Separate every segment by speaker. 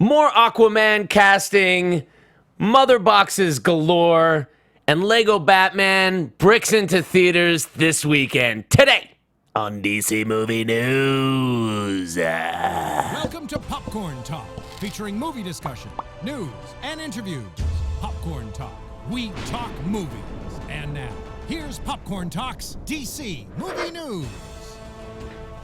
Speaker 1: More Aquaman casting, mother boxes galore, and Lego Batman bricks into theaters this weekend. Today on DC Movie News.
Speaker 2: Welcome to Popcorn Talk, featuring movie discussion, news, and interviews. Popcorn Talk. We talk movies. And now, here's Popcorn Talk's DC Movie News.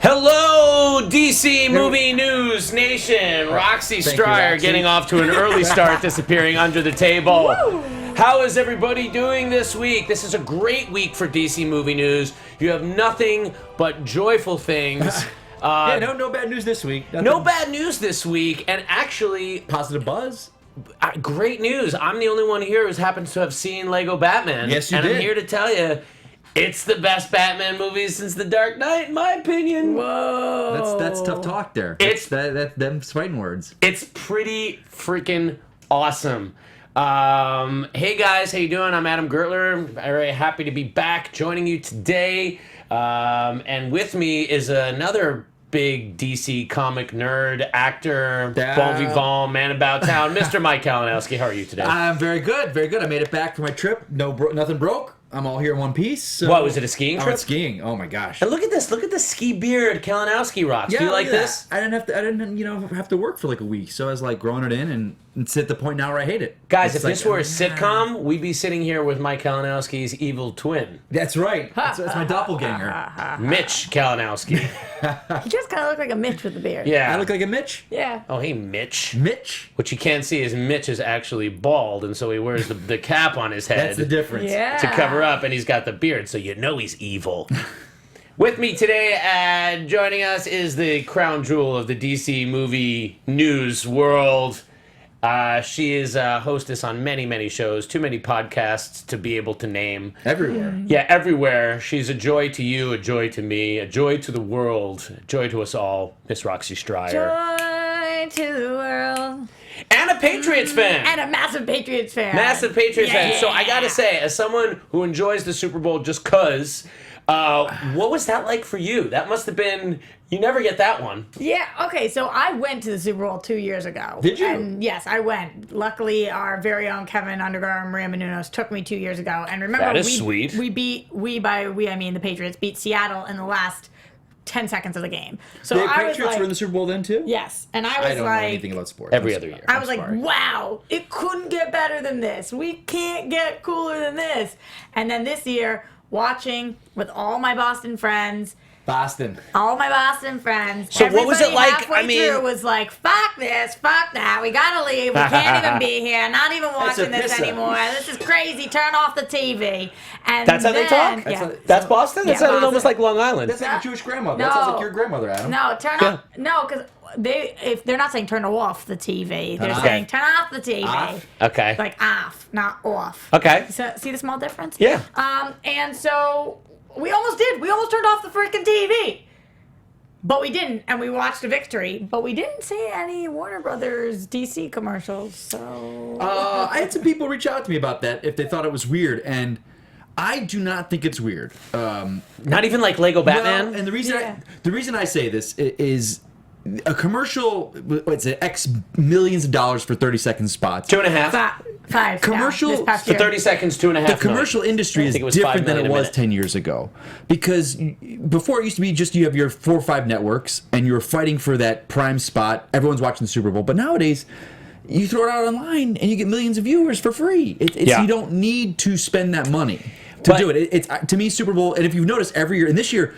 Speaker 1: Hello, DC Movie News Nation. Roxy Striar getting off to an early start, disappearing under the table. Woo! How is everybody doing this week? This is a great week for DC Movie News. You have nothing but joyful things.
Speaker 3: No bad news this week. Nothing.
Speaker 1: No bad news this week, and actually...
Speaker 3: Positive buzz?
Speaker 1: Great news. I'm the only one here who happens to have seen Lego Batman.
Speaker 3: Yes, you
Speaker 1: did. And I'm here to tell you, it's the best Batman movie since The Dark Knight, in my opinion.
Speaker 3: Whoa. That's tough talk there. That's them fighting words.
Speaker 1: It's pretty freaking awesome. Hey guys, how you doing? I'm Adam Gertler. Very happy to be back joining you today. And with me is another big DC comic nerd, actor, bon vivant, man about town, Mr. Mike Kalinowski. How are you today?
Speaker 3: I'm very good, very good. I made it back for my trip. Nothing broke. I'm all here in one piece. So.
Speaker 1: What, was it a skiing trip?
Speaker 3: Skiing. Oh my gosh.
Speaker 1: And look at this. Look at the ski beard Kalinowski rocks.
Speaker 3: Yeah,
Speaker 1: do you like this?
Speaker 3: I didn't have to work for like a week, so I was like growing it in, and it's at the point now where I hate it.
Speaker 1: Guys, if this were a sitcom, we'd be sitting here with Mike Kalinowski's evil twin.
Speaker 3: That's right. That's my doppelganger.
Speaker 1: Mitch Kalinowski.
Speaker 4: He just kind of look like a Mitch with a beard.
Speaker 1: Yeah.
Speaker 3: I look like a Mitch?
Speaker 4: Yeah.
Speaker 1: Oh, hey, Mitch.
Speaker 3: Mitch?
Speaker 1: What you can't see is Mitch is actually bald, and so he wears the cap on his head.
Speaker 3: That's the difference.
Speaker 4: Yeah.
Speaker 1: To cover up, and he's got the beard, so you know he's evil. With me today, joining us is the crown jewel of the DC movie news world. She is a hostess on many, many shows, too many podcasts to be able to name.
Speaker 3: Everywhere.
Speaker 1: Yeah, everywhere. She's a joy to you, a joy to me, a joy to the world, a joy to us all, Miss Roxy Striar.
Speaker 4: Joy to the world.
Speaker 1: And a Patriots fan.
Speaker 4: And a massive Patriots fan.
Speaker 1: Massive Patriots fan. So I gotta say, as someone who enjoys the Super Bowl just cause, what was that like for you? That must have been... You never get that one.
Speaker 4: Yeah, okay, so I went to the Super Bowl 2 years ago.
Speaker 3: Did you?
Speaker 4: And yes, I went. Luckily, our very own Kevin Undergaro and Maria Menounos took me 2 years ago. And remember,
Speaker 1: that is sweet.
Speaker 4: I mean the Patriots, beat Seattle in the last 10 seconds of the game. So
Speaker 3: The
Speaker 4: I
Speaker 3: Patriots
Speaker 4: was like,
Speaker 3: were in the Super Bowl then, too?
Speaker 4: Yes, and I
Speaker 3: don't know
Speaker 4: like...
Speaker 3: anything about sports.
Speaker 1: Every other year.
Speaker 4: I was like, wow, it couldn't get better than this. We can't get cooler than this. And then this year, watching with all my Boston friends... All my Boston friends.
Speaker 1: So what was it like?
Speaker 4: Halfway through was like, fuck this, fuck that. We gotta leave. We can't even be here. Not even watching this anymore. This is crazy. Turn off the TV. And
Speaker 1: that's how they talk?
Speaker 4: Yeah.
Speaker 1: That's Boston? That sounded almost like Long Island.
Speaker 3: That's like a Jewish grandmother.
Speaker 4: No.
Speaker 3: That sounds like your grandmother, Adam.
Speaker 4: No, turn off. No, because if they're not saying turn off the TV, they're saying turn off the TV.
Speaker 3: Off?
Speaker 1: Okay.
Speaker 4: Like off, not off.
Speaker 1: Okay.
Speaker 4: So see the small difference?
Speaker 1: Yeah.
Speaker 4: And so we almost did. We almost turned off the freaking TV. But we didn't, and we watched a victory. But we didn't see any Warner Brothers DC commercials, so...
Speaker 3: I had some people reach out to me about that if they thought it was weird, and I do not think it's weird.
Speaker 1: Not even like Lego Batman?
Speaker 3: Well, and the reason I say this is a commercial, what's it, X millions of dollars for 30-second spots.
Speaker 1: 2.5.
Speaker 4: Five.
Speaker 3: Commercial
Speaker 4: this past
Speaker 1: For
Speaker 4: year.
Speaker 1: 30 seconds, 2.5
Speaker 3: The commercial industry is different than it was 10 years ago. Because before it used to be just you have your 4 or 5 networks and you're fighting for that prime spot. Everyone's watching the Super Bowl. But nowadays, you throw it out online and you get millions of viewers for free. You don't need to spend that money to do it. It's to me, Super Bowl, and if you've noticed every year, and this year,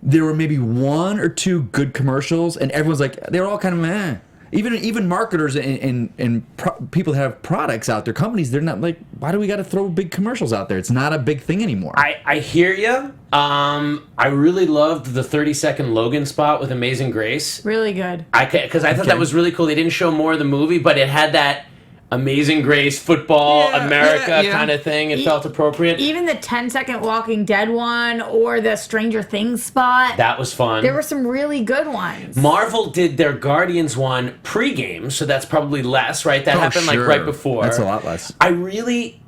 Speaker 3: there were maybe 1 or 2 good commercials, and everyone's like, they were all kind of meh. Even marketers and people that have products out there, companies, they're not like, why do we got to throw big commercials out there? It's not a big thing anymore.
Speaker 1: I hear you. I really loved the 30-second Logan spot with Amazing Grace.
Speaker 4: Really good.
Speaker 1: Because I thought that was really cool. They didn't show more of the movie, but it had that Amazing Grace football America kind of thing. It felt appropriate.
Speaker 4: Even the 10-second Walking Dead one or the Stranger Things spot.
Speaker 1: That was fun.
Speaker 4: There were some really good ones.
Speaker 1: Marvel did their Guardians one pre-game, so that's probably less, right? That happened like right before.
Speaker 3: That's a lot less.
Speaker 1: I really,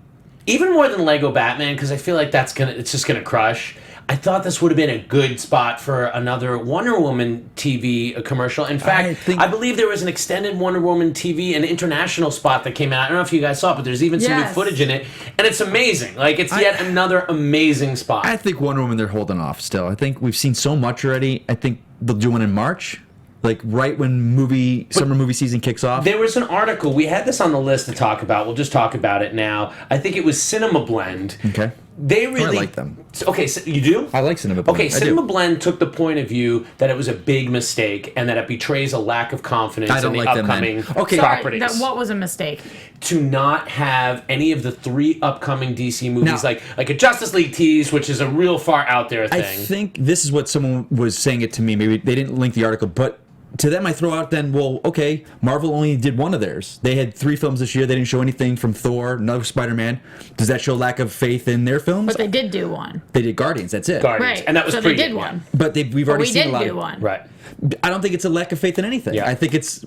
Speaker 1: even more than Lego Batman, because I feel like it's just gonna crush. I thought this would have been a good spot for another Wonder Woman TV commercial. In fact, I believe there was an extended Wonder Woman TV, an international spot that came out. I don't know if you guys saw it, but there's even some new footage in it. And it's amazing. Like, it's yet another amazing spot.
Speaker 3: I think Wonder Woman, they're holding off still. I think we've seen so much already. I think they'll do one in March. Like right when summer movie season kicks off.
Speaker 1: There was an article. We had this on the list to talk about. We'll just talk about it now. I think it was Cinema Blend.
Speaker 3: Okay.
Speaker 1: They really
Speaker 3: I like them.
Speaker 1: Okay, so you do?
Speaker 3: I like Cinema Blend.
Speaker 1: Okay, Cinema Blend took the point of view that it was a big mistake and that it betrays a lack of confidence in the upcoming properties.
Speaker 4: What was a mistake?
Speaker 1: To not have any of the 3 upcoming DC movies, like a Justice League tease, which is a real far out there thing.
Speaker 3: I think this is what someone was saying it to me. Maybe they didn't link the article, but to them I throw out then, well, okay, Marvel only did one of theirs. They had 3 films this year. They didn't show anything from Thor, no Spider-Man. Does that show lack of faith in their films?
Speaker 4: But they did do one.
Speaker 3: They did Guardians, that's it.
Speaker 1: Right. And that was
Speaker 4: they did one.
Speaker 3: But we've already seen a lot.
Speaker 4: We did do one.
Speaker 1: Right.
Speaker 3: I don't think it's a lack of faith in anything.
Speaker 1: Yeah.
Speaker 3: I think it's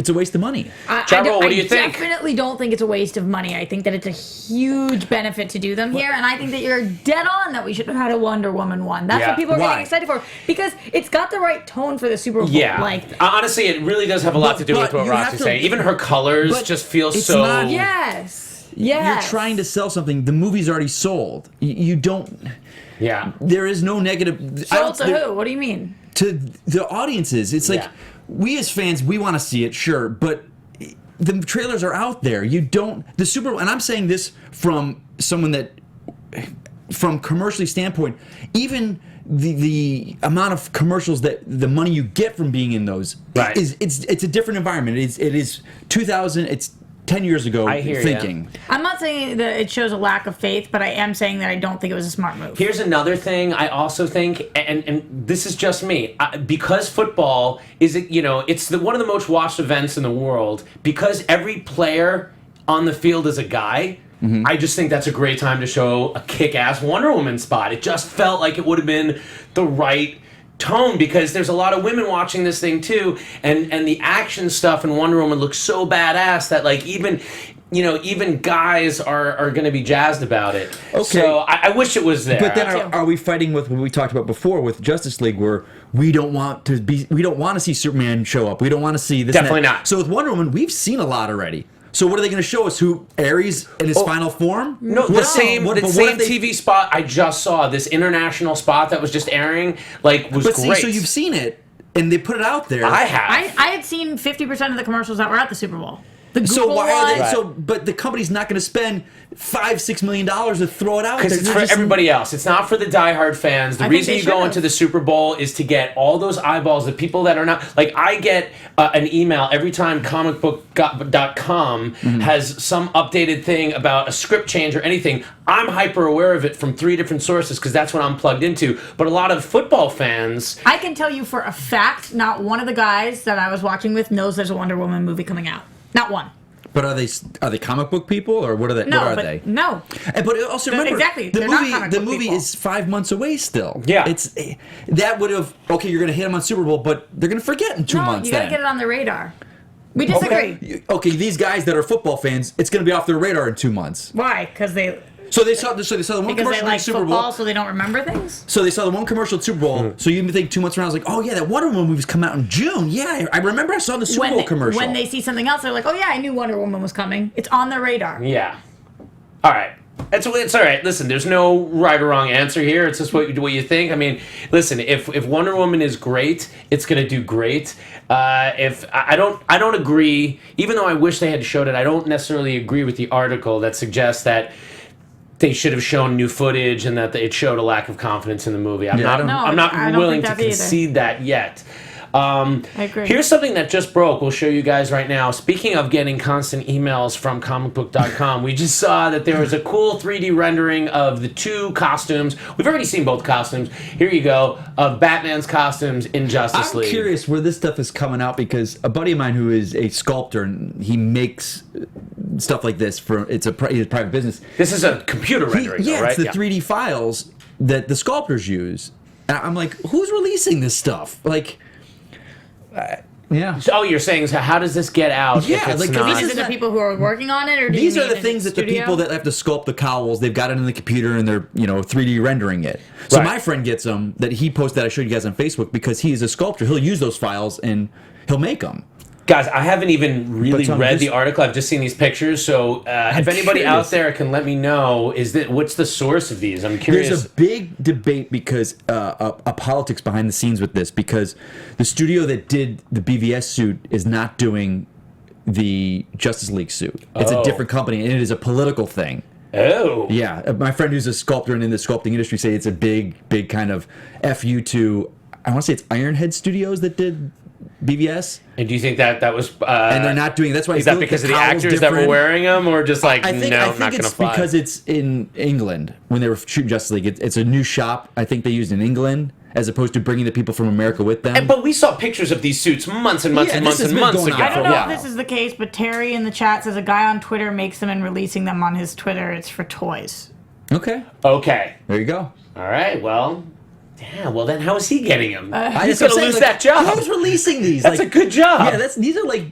Speaker 3: a waste of money.
Speaker 1: What do you think?
Speaker 4: I definitely don't think it's a waste of money. I think that it's a huge benefit to do them here, and I think that you're dead on that we should have had a Wonder Woman one. That's what people are getting excited for, because it's got the right tone for the Super Bowl.
Speaker 1: Yeah.
Speaker 4: Like,
Speaker 1: honestly, it really does have a lot to do with what Roxy's saying. Even her colors just feel so...
Speaker 4: Yes.
Speaker 3: You're trying to sell something. The movie's already sold. You don't...
Speaker 1: Yeah.
Speaker 3: There is no negative...
Speaker 4: Sold to who? What do you mean?
Speaker 3: To the audiences. It's like... We as fans, we want to see it, sure, but the trailers are out there. You don't... The Super Bowl... And I'm saying this from someone that... From commercially standpoint, even the amount of commercials that the money you get from being in those it's a different environment. It is 2000... It's 10 years ago thinking.
Speaker 4: I'm not saying that it shows a lack of faith, but I am saying that I don't think it was a smart move.
Speaker 1: Here's another thing I also think, and this is just me, because football is, it's one of the most watched events in the world, because every player on the field is a guy. Mm-hmm. I just think that's a great time to show a kick-ass Wonder Woman spot. It just felt like it would have been the right tone, because there's a lot of women watching this thing too, and the action stuff in Wonder Woman looks so badass that like even guys are going to be jazzed about it. Okay. So I wish it was there.
Speaker 3: But then are we fighting with what we talked about before with Justice League, where we don't want to see Superman show up. We don't want to see this.
Speaker 1: Definitely not.
Speaker 3: So with Wonder Woman, we've seen a lot already. So what are they going to show us? Who Ares in his final form?
Speaker 1: No, the same TV spot I just saw. This international spot that was just airing, was great.
Speaker 3: So you've seen it, and they put it out there.
Speaker 1: I have.
Speaker 4: I had seen 50% of the commercials that were at the Super Bowl. The Google
Speaker 3: so why are they?
Speaker 1: Right.
Speaker 3: So, but the company's not going to spend $5-6 million to throw it out
Speaker 1: because it's for everybody else. It's not for the diehard fans. The reason you go into the Super Bowl is to get all those eyeballs. The people that are not like I get an email every time comicbook.com has some updated thing about a script change or anything. I'm hyper aware of it from 3 different sources because that's what I'm plugged into. But a lot of football fans,
Speaker 4: I can tell you for a fact, not one of the guys that I was watching with knows there's a Wonder Woman movie coming out. Not one.
Speaker 3: But are they comic book people or what are they?
Speaker 4: No,
Speaker 3: what are they?
Speaker 4: No.
Speaker 3: But also remember,
Speaker 4: exactly.
Speaker 3: The movie is 5 months away still.
Speaker 1: Yeah.
Speaker 3: That would have you're gonna hit them on Super Bowl, but they're gonna forget in 2 months.
Speaker 4: You gotta get it on the radar. We disagree.
Speaker 3: Okay, these guys that are football fans, it's gonna be off their radar in 2 months.
Speaker 4: Why? Because they.
Speaker 3: So they saw the one commercial at Super
Speaker 4: football,
Speaker 3: Bowl.
Speaker 4: so they don't remember things.
Speaker 3: So they saw the one commercial at Super Bowl. So you think 2 months from now, I was like, oh yeah, that Wonder Woman movie's come out in June. Yeah, I remember I saw the Super Bowl commercial.
Speaker 4: When they see something else, they're like, oh yeah, I knew Wonder Woman was coming. It's on their radar.
Speaker 1: Yeah. All right. It's all right. Listen, there's no right or wrong answer here. It's just what you think. I mean, listen, if Wonder Woman is great, it's gonna do great. If I don't agree, even though I wish they had showed it, I don't necessarily agree with the article that suggests that they should have shown new footage and that it showed a lack of confidence in the movie. I'm not willing to concede that yet.
Speaker 4: I agree.
Speaker 1: Here's something that just broke. We'll show you guys right now. Speaking of getting constant emails from comicbook.com, we just saw that there was a cool 3D rendering of the 2 costumes. We've already seen both costumes. Here you go, of Batman's costumes in Justice League.
Speaker 3: I'm curious where this stuff is coming out because a buddy of mine who is a sculptor and he makes stuff like this it's a private business.
Speaker 1: This is a computer rendering, though, right?
Speaker 3: It's the 3D files that the sculptors use. And I'm like, who's releasing this stuff? Like, Yeah.
Speaker 1: So, you're saying, so how does this get out?
Speaker 3: Yeah,
Speaker 1: if it's
Speaker 3: like,
Speaker 1: not?
Speaker 4: These are the people who are working on it, or do
Speaker 3: These
Speaker 4: you
Speaker 3: are the
Speaker 4: mean
Speaker 3: things
Speaker 4: in
Speaker 3: that the
Speaker 4: studio?
Speaker 3: people that have to sculpt the cowls, they've got it in the computer and they're 3D rendering it. So
Speaker 1: Right.
Speaker 3: my friend gets them that he posted. I showed you guys on Facebook because he is a sculptor. He'll use those files and he'll make them.
Speaker 1: Guys, I haven't even really
Speaker 3: But, Tom,
Speaker 1: read
Speaker 3: this-
Speaker 1: the article. I've just seen these pictures. So if anybody
Speaker 3: curious.
Speaker 1: out there can let me know, what's the source of these? I'm curious.
Speaker 3: There's a big debate because a politics behind the scenes with this because the studio that did the BVS suit is not doing the Justice League suit. It's a different company and it is a political thing.
Speaker 1: Oh.
Speaker 3: Yeah, my friend who's a sculptor and in the sculpting industry say it's a big kind of FU to, I want to say it's Ironhead Studios that did BVS.
Speaker 1: And do you think that was...
Speaker 3: And they're not doing. That's why
Speaker 1: Is that because of the actors that were wearing them, or just like,
Speaker 3: I think
Speaker 1: not going to
Speaker 3: it's
Speaker 1: fly?
Speaker 3: because it's in England when they were shooting Justice League. It's a new shop. I think they used in England as opposed to bringing the people from America with them.
Speaker 1: But we saw pictures of these suits months and months
Speaker 3: Yeah,
Speaker 1: and
Speaker 3: this
Speaker 1: months
Speaker 3: has
Speaker 1: and
Speaker 3: been
Speaker 1: months
Speaker 3: going
Speaker 1: ago.
Speaker 3: on
Speaker 4: I don't know
Speaker 3: Yeah.
Speaker 4: if this is the case, but Terry in the chat says a guy on Twitter makes them and releasing them on his Twitter. It's for toys.
Speaker 3: Okay,
Speaker 1: Okay.
Speaker 3: there you go.
Speaker 1: All right. Well, damn. Well, then how is he getting them? He's
Speaker 3: That's
Speaker 1: going
Speaker 3: what
Speaker 1: to
Speaker 3: I'm
Speaker 1: lose
Speaker 3: saying,
Speaker 1: that job.
Speaker 3: Who's releasing these?
Speaker 1: That's a good job.
Speaker 3: Yeah,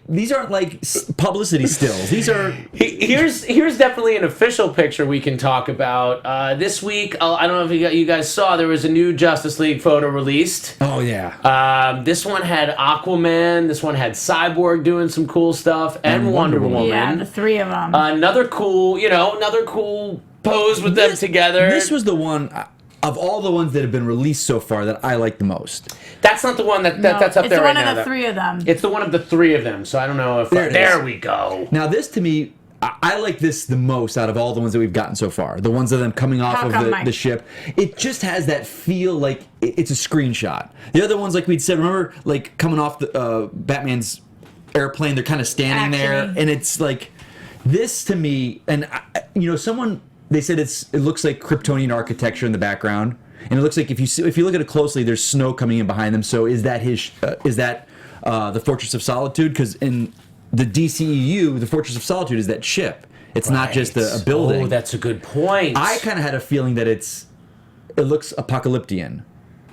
Speaker 3: these aren't like publicity stills. These are.
Speaker 1: Here's definitely an official picture we can talk about. This week, I don't know if you guys saw, there was a new Justice League photo released.
Speaker 3: Oh yeah.
Speaker 1: This one had Aquaman. This one had Cyborg doing some cool stuff, and Wonder Woman.
Speaker 4: Yeah, the three of them.
Speaker 1: Another cool pose with them together.
Speaker 3: This was the one of all the ones that have been released so far that I like the most.
Speaker 1: That's not the one that's up
Speaker 4: it's
Speaker 1: there
Speaker 4: the
Speaker 1: right
Speaker 4: one
Speaker 1: now.
Speaker 4: of the three of them.
Speaker 1: It's the one of the three of them. So I don't know if
Speaker 3: There it
Speaker 1: there
Speaker 3: is.
Speaker 1: we go.
Speaker 3: Now this to me, I like this the most out of all the ones that we've gotten so far. The ones of them coming off
Speaker 4: How
Speaker 3: of
Speaker 4: come, Mike?
Speaker 3: the ship. It just has that feel like it's a screenshot. The other ones, like we'd said, remember, like coming off the Batman's airplane, they're kind of standing there,
Speaker 4: Action-y.
Speaker 3: and it's like this to me. And someone they said it looks like Kryptonian architecture in the background, and it looks like if you look at it closely, there's snow coming in behind them. So is that the Fortress of Solitude? Because in the DCEU, the Fortress of Solitude is that ship. It's not just a building.
Speaker 1: Oh, that's a good point.
Speaker 3: I kind of had a feeling that it looks apocalyptian,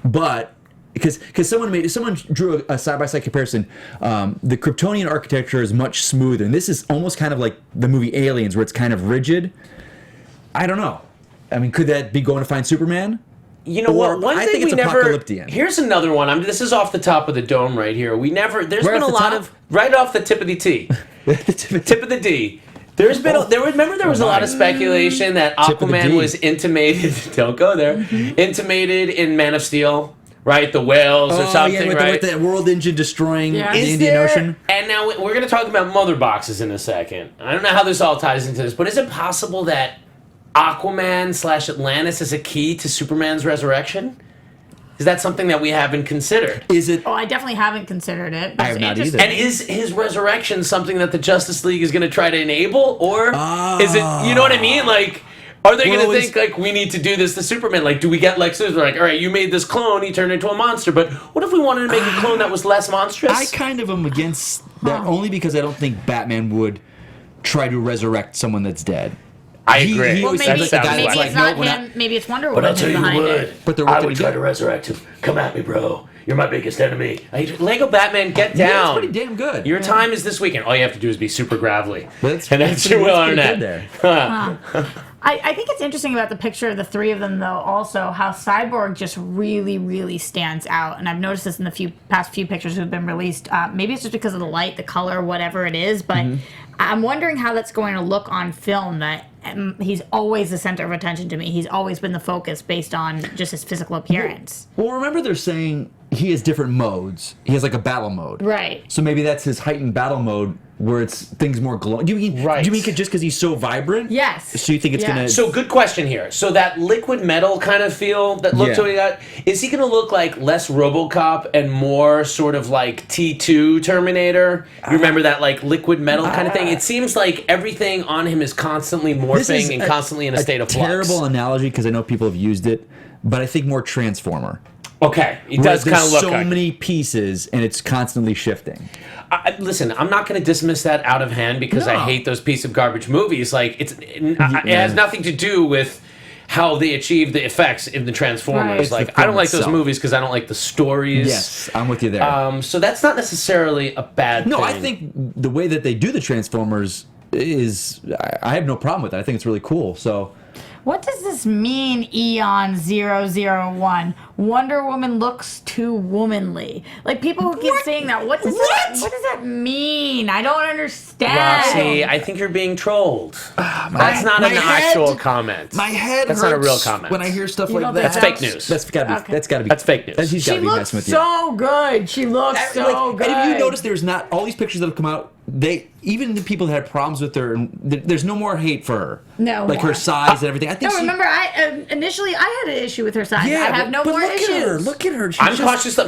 Speaker 3: but because someone drew a side-by-side comparison, the Kryptonian architecture is much smoother, and this is almost kind of like the movie Aliens, where it's kind of rigid. I don't know. I mean, could that be going to find Superman?
Speaker 1: You know what? One
Speaker 3: I
Speaker 1: thing
Speaker 3: think
Speaker 1: we
Speaker 3: it's
Speaker 1: never.
Speaker 3: apocalyptian.
Speaker 1: Here's another one. This is off the top of the dome right here. There's
Speaker 3: Right
Speaker 1: been a
Speaker 3: off the
Speaker 1: lot
Speaker 3: top?
Speaker 1: of right off the tip of the T, tip of the D. There's been there was a lot of speculation that
Speaker 3: Tip of the
Speaker 1: Aquaman
Speaker 3: D.
Speaker 1: was intimated. Don't go there. Intimated in Man of Steel, right? The whales or something,
Speaker 3: with
Speaker 1: right?
Speaker 3: the world engine destroying
Speaker 4: Yeah.
Speaker 3: the
Speaker 4: Is
Speaker 3: Indian Ocean.
Speaker 1: And now we're going to talk about mother boxes in a second. I don't know how this all ties into this, but is it possible that Aquaman/Atlantis is a key to Superman's resurrection? Is that something that we haven't considered?
Speaker 3: Is it?
Speaker 4: Oh, I definitely haven't considered it. But
Speaker 3: I have
Speaker 4: it's
Speaker 3: not
Speaker 4: interesting.
Speaker 3: either.
Speaker 1: And is his resurrection something that the Justice League is going to try to enable? Or is it, you know what I mean? Like, are they going to
Speaker 3: Well,
Speaker 1: think, like, we need to do this to Superman? Like, do we get Lex Luthor? Like, all right, you made this clone, he turned into a monster, but what if we wanted to make a clone that was less monstrous?
Speaker 3: I kind of am against that only because I don't think Batman would try to resurrect someone that's dead.
Speaker 1: I agree.
Speaker 3: He
Speaker 4: Well,
Speaker 3: always
Speaker 4: maybe,
Speaker 3: sounds like the guy
Speaker 4: maybe
Speaker 3: that's
Speaker 4: it's
Speaker 3: like,
Speaker 4: not
Speaker 3: no, we're
Speaker 4: him.
Speaker 3: not.
Speaker 4: Maybe it's Wonder
Speaker 1: But
Speaker 4: Woman
Speaker 1: I'll tell
Speaker 4: who's
Speaker 1: you
Speaker 4: behind
Speaker 1: what,
Speaker 4: it.
Speaker 3: But they're
Speaker 1: I
Speaker 3: working
Speaker 1: would try to
Speaker 3: together.
Speaker 1: resurrect him. Come at me, bro. You're my biggest enemy. Lego Batman, get
Speaker 3: Yeah,
Speaker 1: down.
Speaker 3: it's pretty damn good.
Speaker 1: Your time is this weekend. All you have to do is be super gravelly.
Speaker 3: That's
Speaker 1: your will
Speaker 3: pretty
Speaker 1: on
Speaker 3: good
Speaker 1: that.
Speaker 3: there.
Speaker 4: I think it's interesting about the picture of the three of them, though, also how Cyborg just really, really stands out. And I've noticed this in the past few pictures that have been released. Maybe it's just because of the light, the color, whatever it is. But I'm wondering how that's going to look on film, that he's always the center of attention to me. He's always been the focus based on just his physical appearance.
Speaker 3: Well, remember they're saying he has different modes. He has like a battle mode.
Speaker 4: Right.
Speaker 3: So maybe that's his heightened battle mode where it's things more glowing. Do you mean
Speaker 1: Right.
Speaker 3: just because he's so vibrant?
Speaker 4: Yes.
Speaker 3: So you think it's
Speaker 4: Yeah.
Speaker 3: gonna?
Speaker 1: So good question here. So that liquid metal kind of feel that look
Speaker 3: Yeah.
Speaker 1: to got, is he going to look like less RoboCop and more sort of like T2 Terminator? You remember that like liquid metal kind of thing? It seems like everything on him is constantly morphing and constantly in a state of flux.
Speaker 3: Terrible analogy because I know people have used it, but I think more Transformer.
Speaker 1: Okay, it
Speaker 3: Where
Speaker 1: does kind of
Speaker 3: there's
Speaker 1: look
Speaker 3: so
Speaker 1: like
Speaker 3: many pieces and it's constantly shifting.
Speaker 1: Listen, I'm not going to dismiss that out of hand because I
Speaker 3: No.
Speaker 1: hate those piece of garbage movies. Like it has nothing to do with how they achieve the effects in the Transformers.
Speaker 4: Right.
Speaker 1: Like, I don't like those movies because I don't like the stories.
Speaker 3: Yes, I'm with you there.
Speaker 1: So that's not necessarily a bad thing.
Speaker 3: No, I think the way that they do the Transformers is, I have no problem with it. I think it's really cool. So,
Speaker 4: What does this mean, Eon 001? Wonder Woman looks too womanly. Like, people who keep saying that, what does that mean? I don't understand.
Speaker 1: Roxy, I think you're being trolled. That's not an actual comment.
Speaker 3: My head
Speaker 1: That's
Speaker 3: hurts
Speaker 1: not a real comment.
Speaker 3: when I hear stuff like that.
Speaker 1: That's fake news.
Speaker 3: That's gotta be.
Speaker 4: Okay.
Speaker 3: That's
Speaker 1: fake news.
Speaker 3: He's
Speaker 4: She
Speaker 3: gotta be
Speaker 4: looks
Speaker 3: messing with you.
Speaker 4: so good. She looks so good.
Speaker 3: And if you notice, there's not all these pictures that have come out. Even the people that had problems with her, there's no more hate for her.
Speaker 4: No
Speaker 3: like
Speaker 4: more.
Speaker 3: her size and everything. I think.
Speaker 4: No, remember, initially I had an issue with her size.
Speaker 3: Yeah,
Speaker 4: I have no
Speaker 3: but
Speaker 4: more
Speaker 3: look
Speaker 4: issues.
Speaker 3: At her. Look at her.
Speaker 1: I'm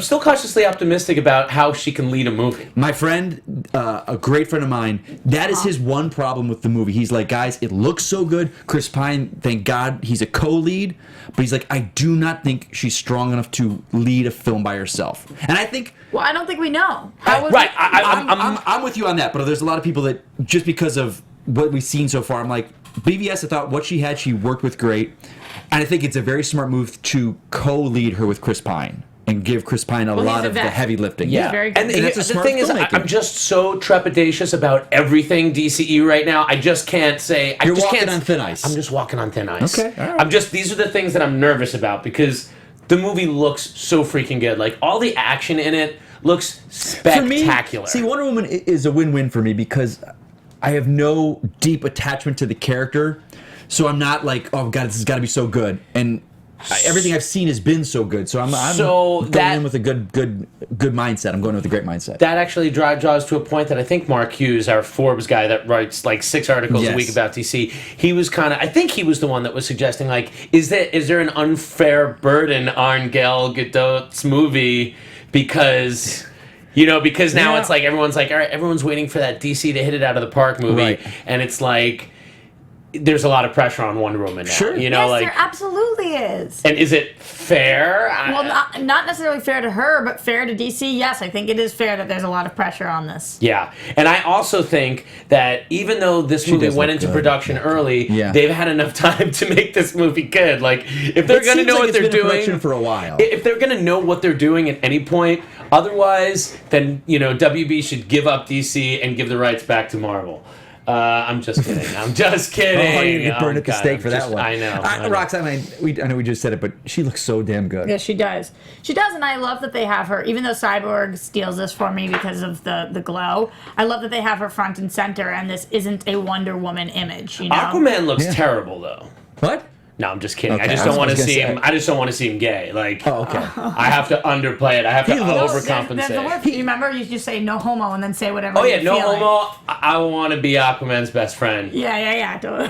Speaker 1: still cautiously optimistic about how she can lead a movie.
Speaker 3: My friend, a great friend of mine, that is his one problem with the movie. He's like, guys, it looks so good. Chris Pine, thank God, he's a co-lead. But he's like, I do not think she's strong enough to lead a film by herself. And I think...
Speaker 4: Well, I don't think we know.
Speaker 3: I'm with you on that, but there's a lot of people that, just because of what we've seen so far, I'm like, BVS, I thought what she had, she worked with great. And I think it's a very smart move to co-lead her with Chris Pine and give Chris Pine a lot of the heavy lifting.
Speaker 4: Yeah. Very good.
Speaker 1: And
Speaker 3: that's a
Speaker 1: the
Speaker 3: smart
Speaker 1: thing is,
Speaker 3: filmmaking.
Speaker 1: I'm just so trepidatious about everything DCE right now. I just can't say.
Speaker 3: You're walking on thin ice.
Speaker 1: I'm just walking on thin ice.
Speaker 3: Okay, all right.
Speaker 1: These are the things that I'm nervous about because the movie looks so freaking good. Like, all the action in it looks spectacular.
Speaker 3: For me, see, Wonder Woman is a win-win for me because I have no deep attachment to the character, so I'm not like, oh God, this has got to be so good. And everything I've seen has been so good, so I'm going in with a good mindset. I'm going with a great mindset.
Speaker 1: That actually draws to a point that I think Mark Hughes, our Forbes guy that writes like 6 articles a week about DC, he was I think he was the one that was suggesting, like, is there an unfair burden on Gal Gadot's movie because now it's like everyone's like, all right, everyone's waiting for that DC to hit it out of the park movie,
Speaker 3: right.
Speaker 1: And it's like there's a lot of pressure on Wonder Woman now.
Speaker 3: Sure.
Speaker 4: Yes, there absolutely is.
Speaker 1: And is it fair?
Speaker 4: Well, not necessarily fair to her, but fair to DC. Yes, I think it is fair that there's a lot of pressure on this.
Speaker 1: Yeah, and I also think that even though this movie went into production early, they've had enough time to make this movie good. Like, if they're going to know what they're doing
Speaker 3: for a while,
Speaker 1: if they're going to know what they're doing at any point, otherwise, then WB should give up DC and give the rights back to Marvel. I'm just kidding.
Speaker 3: Oh, you burned at the stake for that one.
Speaker 1: I know.
Speaker 3: Rox, I know we just said it, but she looks so damn good.
Speaker 4: Yeah, she does. She does, and I love that they have her, even though Cyborg steals this for me because of the glow, I love that they have her front and center, and this isn't a Wonder Woman image,
Speaker 1: Aquaman looks terrible, though.
Speaker 3: What?
Speaker 1: No, I'm just kidding.
Speaker 3: Okay,
Speaker 1: I just don't want to see him. I just don't want to see him gay. Like,
Speaker 3: okay.
Speaker 1: I have to underplay it. I have to overcompensate.
Speaker 4: There's the word. You remember, you just say no homo and then say whatever.
Speaker 1: Oh yeah,
Speaker 4: you're
Speaker 1: no
Speaker 4: feeling.
Speaker 1: homo. I want to be Aquaman's best friend.
Speaker 4: Yeah. Totally.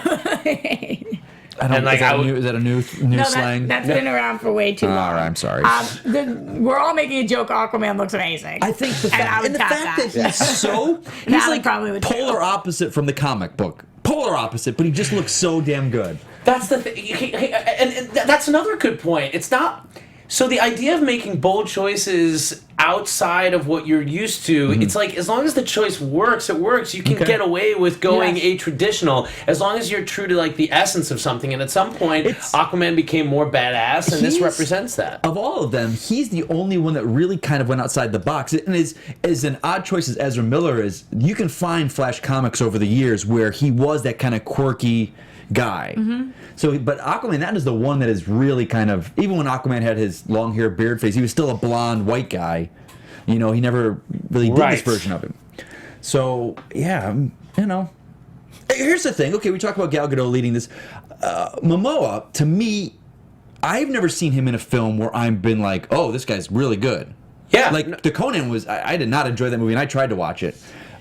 Speaker 3: Is that a new slang?
Speaker 4: That's been around for way too long.
Speaker 3: All right, I'm sorry.
Speaker 4: We're all making a joke. Aquaman looks amazing.
Speaker 3: I think the fact that he's like polar opposite from the comic book. Polar opposite, but he just looks so damn good.
Speaker 1: That's the thing, and that's another good point. It's not. So the idea of making bold choices outside of what you're used to, it's like, as long as the choice works, it works. You can get away with going a-traditional, as long as you're true to like the essence of something. And at some point, Aquaman became more badass, and this represents that.
Speaker 3: Of all of them, he's the only one that really kind of went outside the box. And as an odd choice as Ezra Miller is, you can find Flash comics over the years where he was that kind of quirky guy. So, but Aquaman, that is the one that is really kind of, even when Aquaman had his long hair, beard face, he was still a blonde white guy. He never really did this version of him. So, yeah, Here's the thing. Okay, we talk about Gal Gadot leading this. Momoa, to me, I've never seen him in a film where I've been like, oh, this guy's really good.
Speaker 1: Yeah.
Speaker 3: Like, the Conan was, I did not enjoy that movie, and I tried to watch it.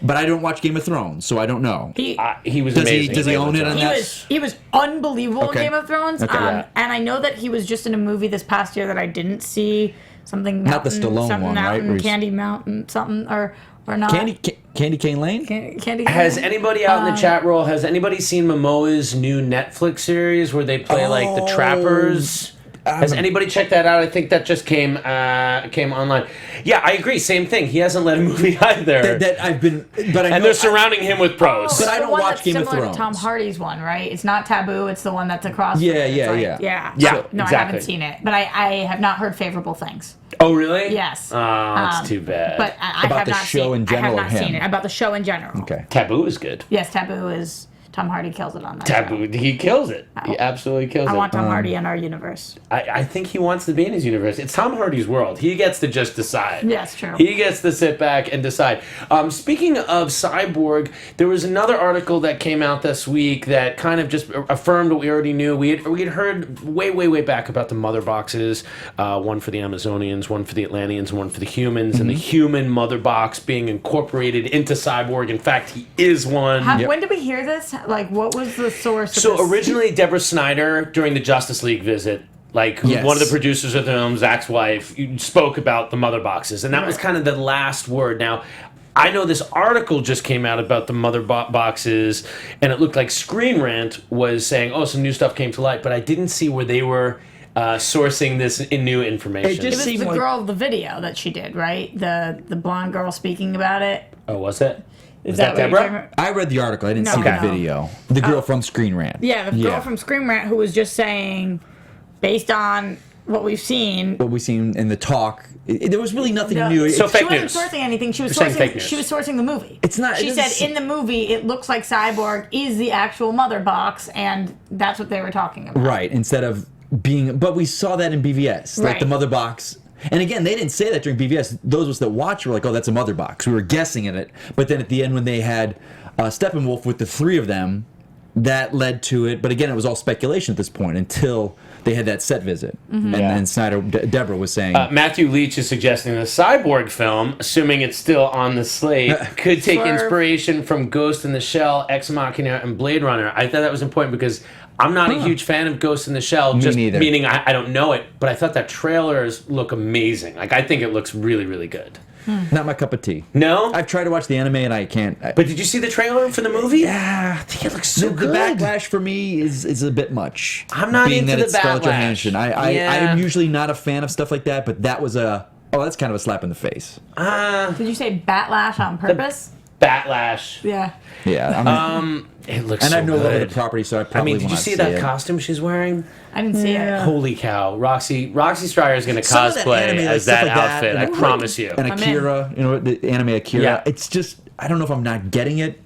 Speaker 3: But I don't watch Game of Thrones, so I don't know.
Speaker 1: He was amazing.
Speaker 3: Does he own it on that?
Speaker 4: He was unbelievable in Game of Thrones.
Speaker 3: Okay.
Speaker 4: And I know that he was just in a movie this past year that I didn't see. Something
Speaker 3: not
Speaker 4: Mountain,
Speaker 3: the Stallone
Speaker 4: something
Speaker 3: one,
Speaker 4: Mountain,
Speaker 3: right?
Speaker 4: Candy Mountain, something or not.
Speaker 3: Candy Cane Lane?
Speaker 4: Candy.
Speaker 1: Has anybody out in the chat roll? Has anybody seen Momoa's new Netflix series where they play like the trappers? Has anybody checked that out? I think that just came online. Yeah, I agree. Same thing. He hasn't led a movie either.
Speaker 3: That I've been, but I know,
Speaker 1: and they're surrounding him with pros.
Speaker 3: But I don't watch Game of Thrones.
Speaker 4: To Tom Hardy's one, right? It's not Taboo. It's the one that's across.
Speaker 3: Yeah.
Speaker 4: No, I haven't seen it, but I have not heard favorable things.
Speaker 1: Oh, really?
Speaker 4: Yes.
Speaker 1: Oh, it's too bad.
Speaker 4: But I
Speaker 3: about
Speaker 4: have
Speaker 3: the
Speaker 4: not
Speaker 3: show
Speaker 4: seen,
Speaker 3: in general.
Speaker 4: I have not seen it. About the show in general.
Speaker 3: Okay.
Speaker 1: Taboo is good.
Speaker 4: Yes, Taboo is. Tom Hardy kills it on that
Speaker 1: Taboo,
Speaker 4: show.
Speaker 1: he kills it. He absolutely kills it.
Speaker 4: I want Tom Hardy in our universe.
Speaker 1: I think he wants to be in his universe. It's Tom Hardy's world. He gets to just decide.
Speaker 4: Yes, true.
Speaker 1: He gets to sit back and decide. Speaking of Cyborg, there was another article that came out this week that kind of just affirmed what we already knew. We had heard way back about the mother boxes, one for the Amazonians, one for the Atlanteans, and one for the humans, and the human mother box being incorporated into Cyborg. In fact, he is one.
Speaker 4: When did we hear this? Like, what was the source of
Speaker 1: So
Speaker 4: this?
Speaker 1: originally, Deborah Sneider, during the Justice League visit, one of the producers of the film, Zach's wife, spoke about the mother boxes, and that was kind of the last word. Now, I know this article just came out about the mother boxes, and it looked like Screen Rant was saying, some new stuff came to light, but I didn't see where they were sourcing this in new information.
Speaker 4: It was the girl of the video that she did, right? The blonde girl speaking about it.
Speaker 1: Oh, was it?
Speaker 4: Is
Speaker 1: that Deborah?
Speaker 3: I read the article. I didn't see the video. The girl from Screen Rant.
Speaker 4: Yeah, the girl from Screen Rant who was just saying, based on what we've seen
Speaker 3: in the talk, there was really nothing new.
Speaker 1: So
Speaker 4: she
Speaker 1: fake
Speaker 4: wasn't
Speaker 1: news.
Speaker 4: sourcing anything. She was
Speaker 1: fake news.
Speaker 4: She was sourcing the movie.
Speaker 3: It's not.
Speaker 4: She said in the movie it looks like Cyborg is the actual mother box, and that's what they were talking about.
Speaker 3: Right. Instead of being, but we saw that in BVS, like the mother box. And again, they didn't say that during BVS. Those of us that watched were like, "Oh, that's a mother box." We were guessing at it, but then at the end, when they had Steppenwolf with the three of them, that led to it. But again, it was all speculation at this point until they had that set visit, and then Sneider, Deborah was saying,
Speaker 1: Matthew Leach is suggesting the Cyborg film, assuming it's still on the slate, could take inspiration from Ghost in the Shell, Ex Machina, and Blade Runner. I thought that was important because I'm not a huge fan of Ghost in the Shell, just meaning I don't know it, but I thought that trailers look amazing. Like, I think it looks really, really good.
Speaker 3: Not my cup of tea.
Speaker 1: No?
Speaker 3: I've tried to watch the anime and I can't.
Speaker 1: But did you see the trailer for the movie?
Speaker 3: Yeah. I think it looks so good. The backlash for me is a bit much.
Speaker 1: I'm not
Speaker 3: being
Speaker 1: into
Speaker 3: that
Speaker 1: the
Speaker 3: it's Scarlett
Speaker 1: backlash.
Speaker 3: Johansson. I am usually not a fan of stuff like that, but that was that's kind of a slap in the face.
Speaker 4: Did you say batlash on purpose?
Speaker 1: Batlash.
Speaker 4: Yeah.
Speaker 3: Yeah.
Speaker 1: It looks
Speaker 3: and
Speaker 1: so
Speaker 3: I know
Speaker 1: good.
Speaker 3: the property, so I probably
Speaker 1: did you see that costume she's wearing?
Speaker 4: I didn't see it.
Speaker 1: Holy cow. Roxy Striar is going to cosplay as that outfit, I promise you.
Speaker 3: And Akira, the anime Akira.
Speaker 1: Yeah.
Speaker 3: It's just, I don't know if I'm not getting it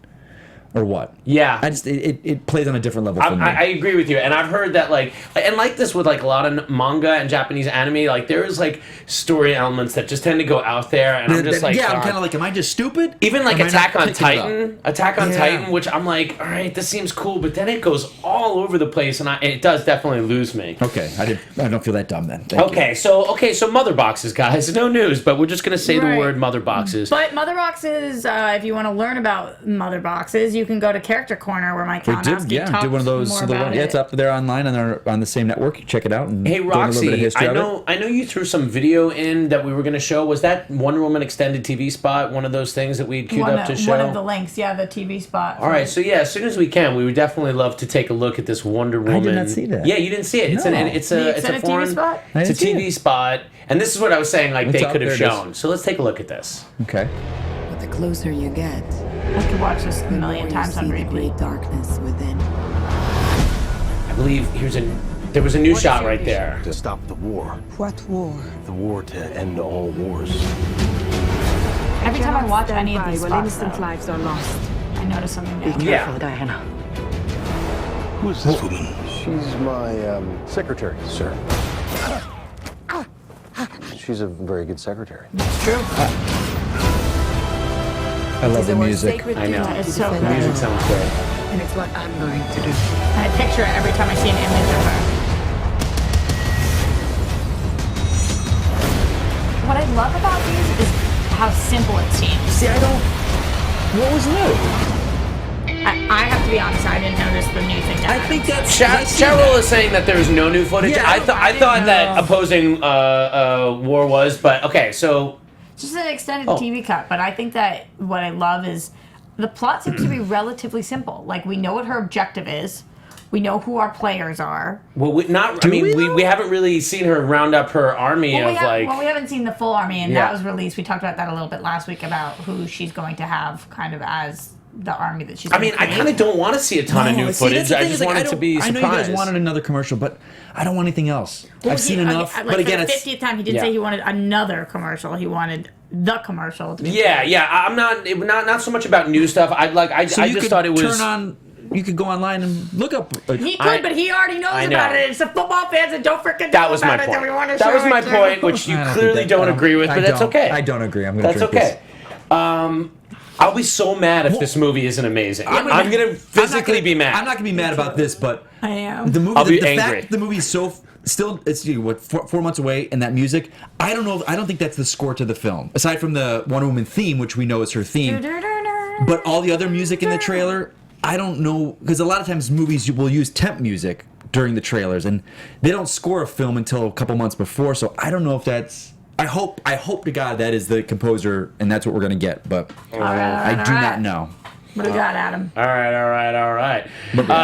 Speaker 3: or what.
Speaker 1: Yeah.
Speaker 3: I just, it plays on a different level for me.
Speaker 1: I agree with you. And I've heard that, and like this with, a lot of manga and Japanese anime, there is, story elements that just tend to go out there, and I'm just
Speaker 3: I'm kind of like, am I just stupid?
Speaker 1: Even Attack on Titan, which I'm like, all right, this seems cool, but then it goes all over the place, and it does definitely lose me.
Speaker 3: Okay, I don't feel that dumb then.
Speaker 1: Okay, so mother boxes, guys. No news, but we're just gonna say the word mother boxes.
Speaker 4: But mother boxes, if you want to learn about mother boxes, you can go to Character Corner where Mike Kalinowski talks
Speaker 3: did one of those.
Speaker 4: more about it.
Speaker 3: It's up there online and on the same network. Check it out. And
Speaker 1: hey, Roxy, I know
Speaker 3: it.
Speaker 1: you threw some video in that we were going to show. Was that Wonder Woman extended TV spot one of those things that we queued up to show?
Speaker 4: One of the links, the TV spot.
Speaker 1: All right, so as soon as we can, we would definitely love to take a look at this Wonder Woman.
Speaker 3: I did not see that.
Speaker 1: Yeah, you didn't see it. It's a foreign
Speaker 4: TV spot.
Speaker 1: It's a TV spot, and this is what I was saying. They could have shown. So let's take a look at this.
Speaker 3: Okay.
Speaker 5: But the closer you get,
Speaker 4: I could watch this a million times on
Speaker 5: the
Speaker 4: repeat.
Speaker 5: great darkness within.
Speaker 1: I believe there was a new shot right there.
Speaker 6: To stop the war.
Speaker 5: What war?
Speaker 6: The war to end all wars.
Speaker 4: Every time I watch any of these spots,
Speaker 5: innocent lives are lost.
Speaker 4: I notice something new.
Speaker 1: Yeah.
Speaker 5: Diana.
Speaker 6: Who is this woman? She's my secretary, sir. She's a very good secretary.
Speaker 4: It's true.
Speaker 3: I love the music.
Speaker 1: I know.
Speaker 4: It's so
Speaker 1: The
Speaker 4: good.
Speaker 1: music sounds great.
Speaker 5: And it's what I'm going to do.
Speaker 4: I picture it every time I see an image of her. What I love about these is how simple it seems.
Speaker 3: See, what was new?
Speaker 4: I have to be honest, I didn't notice the new thing.
Speaker 3: I think that's
Speaker 1: Cheryl is saying that there's no new footage.
Speaker 3: Yeah,
Speaker 1: I thought that opposing war was, but okay, so
Speaker 4: just an extended TV cut, but I think that what I love is the plot seems to be relatively simple. We know what her objective is. We know who our players are.
Speaker 1: Well, we haven't really seen her round up her army
Speaker 4: Well,
Speaker 1: of
Speaker 4: we haven't seen the full army, and that was released. We talked about that a little bit last week about who she's going to have kind of as the army that she's.
Speaker 1: I kind of don't want to see a ton of new footage. I just want it to be surprised.
Speaker 3: I know you guys wanted another commercial, but I don't want anything else. I've seen enough. But again,
Speaker 4: for the 50th time, he didn't say he wanted another commercial. He wanted the commercial.
Speaker 1: I'm not so much about new stuff. I just thought it was.
Speaker 3: You could go online and look up.
Speaker 4: He could, but he already knows about it. It's the football fans that don't freaking know about it that we want to show.
Speaker 1: That was my point, which you clearly don't agree with, but that's okay.
Speaker 3: I don't agree. I'm going to
Speaker 1: That's okay. I'll be so mad if this movie isn't amazing. I'm going to physically be mad.
Speaker 3: I'm not going to be mad about this, but
Speaker 4: I am.
Speaker 3: The movie,
Speaker 1: I'll be
Speaker 3: the
Speaker 1: angry.
Speaker 3: fact the movie's so still, it's 4 months away, and that music, I don't know. I don't think that's the score to the film. Aside from the Wonder Woman theme, which we know is her theme, but all the other music in the trailer, I don't know, because a lot of times movies will use temp music during the trailers, and they don't score a film until a couple months before. So I don't know if that's. I hope to God that is the composer, and that's what we're gonna get. But I do not know.
Speaker 4: What do you got, Adam?
Speaker 1: All right.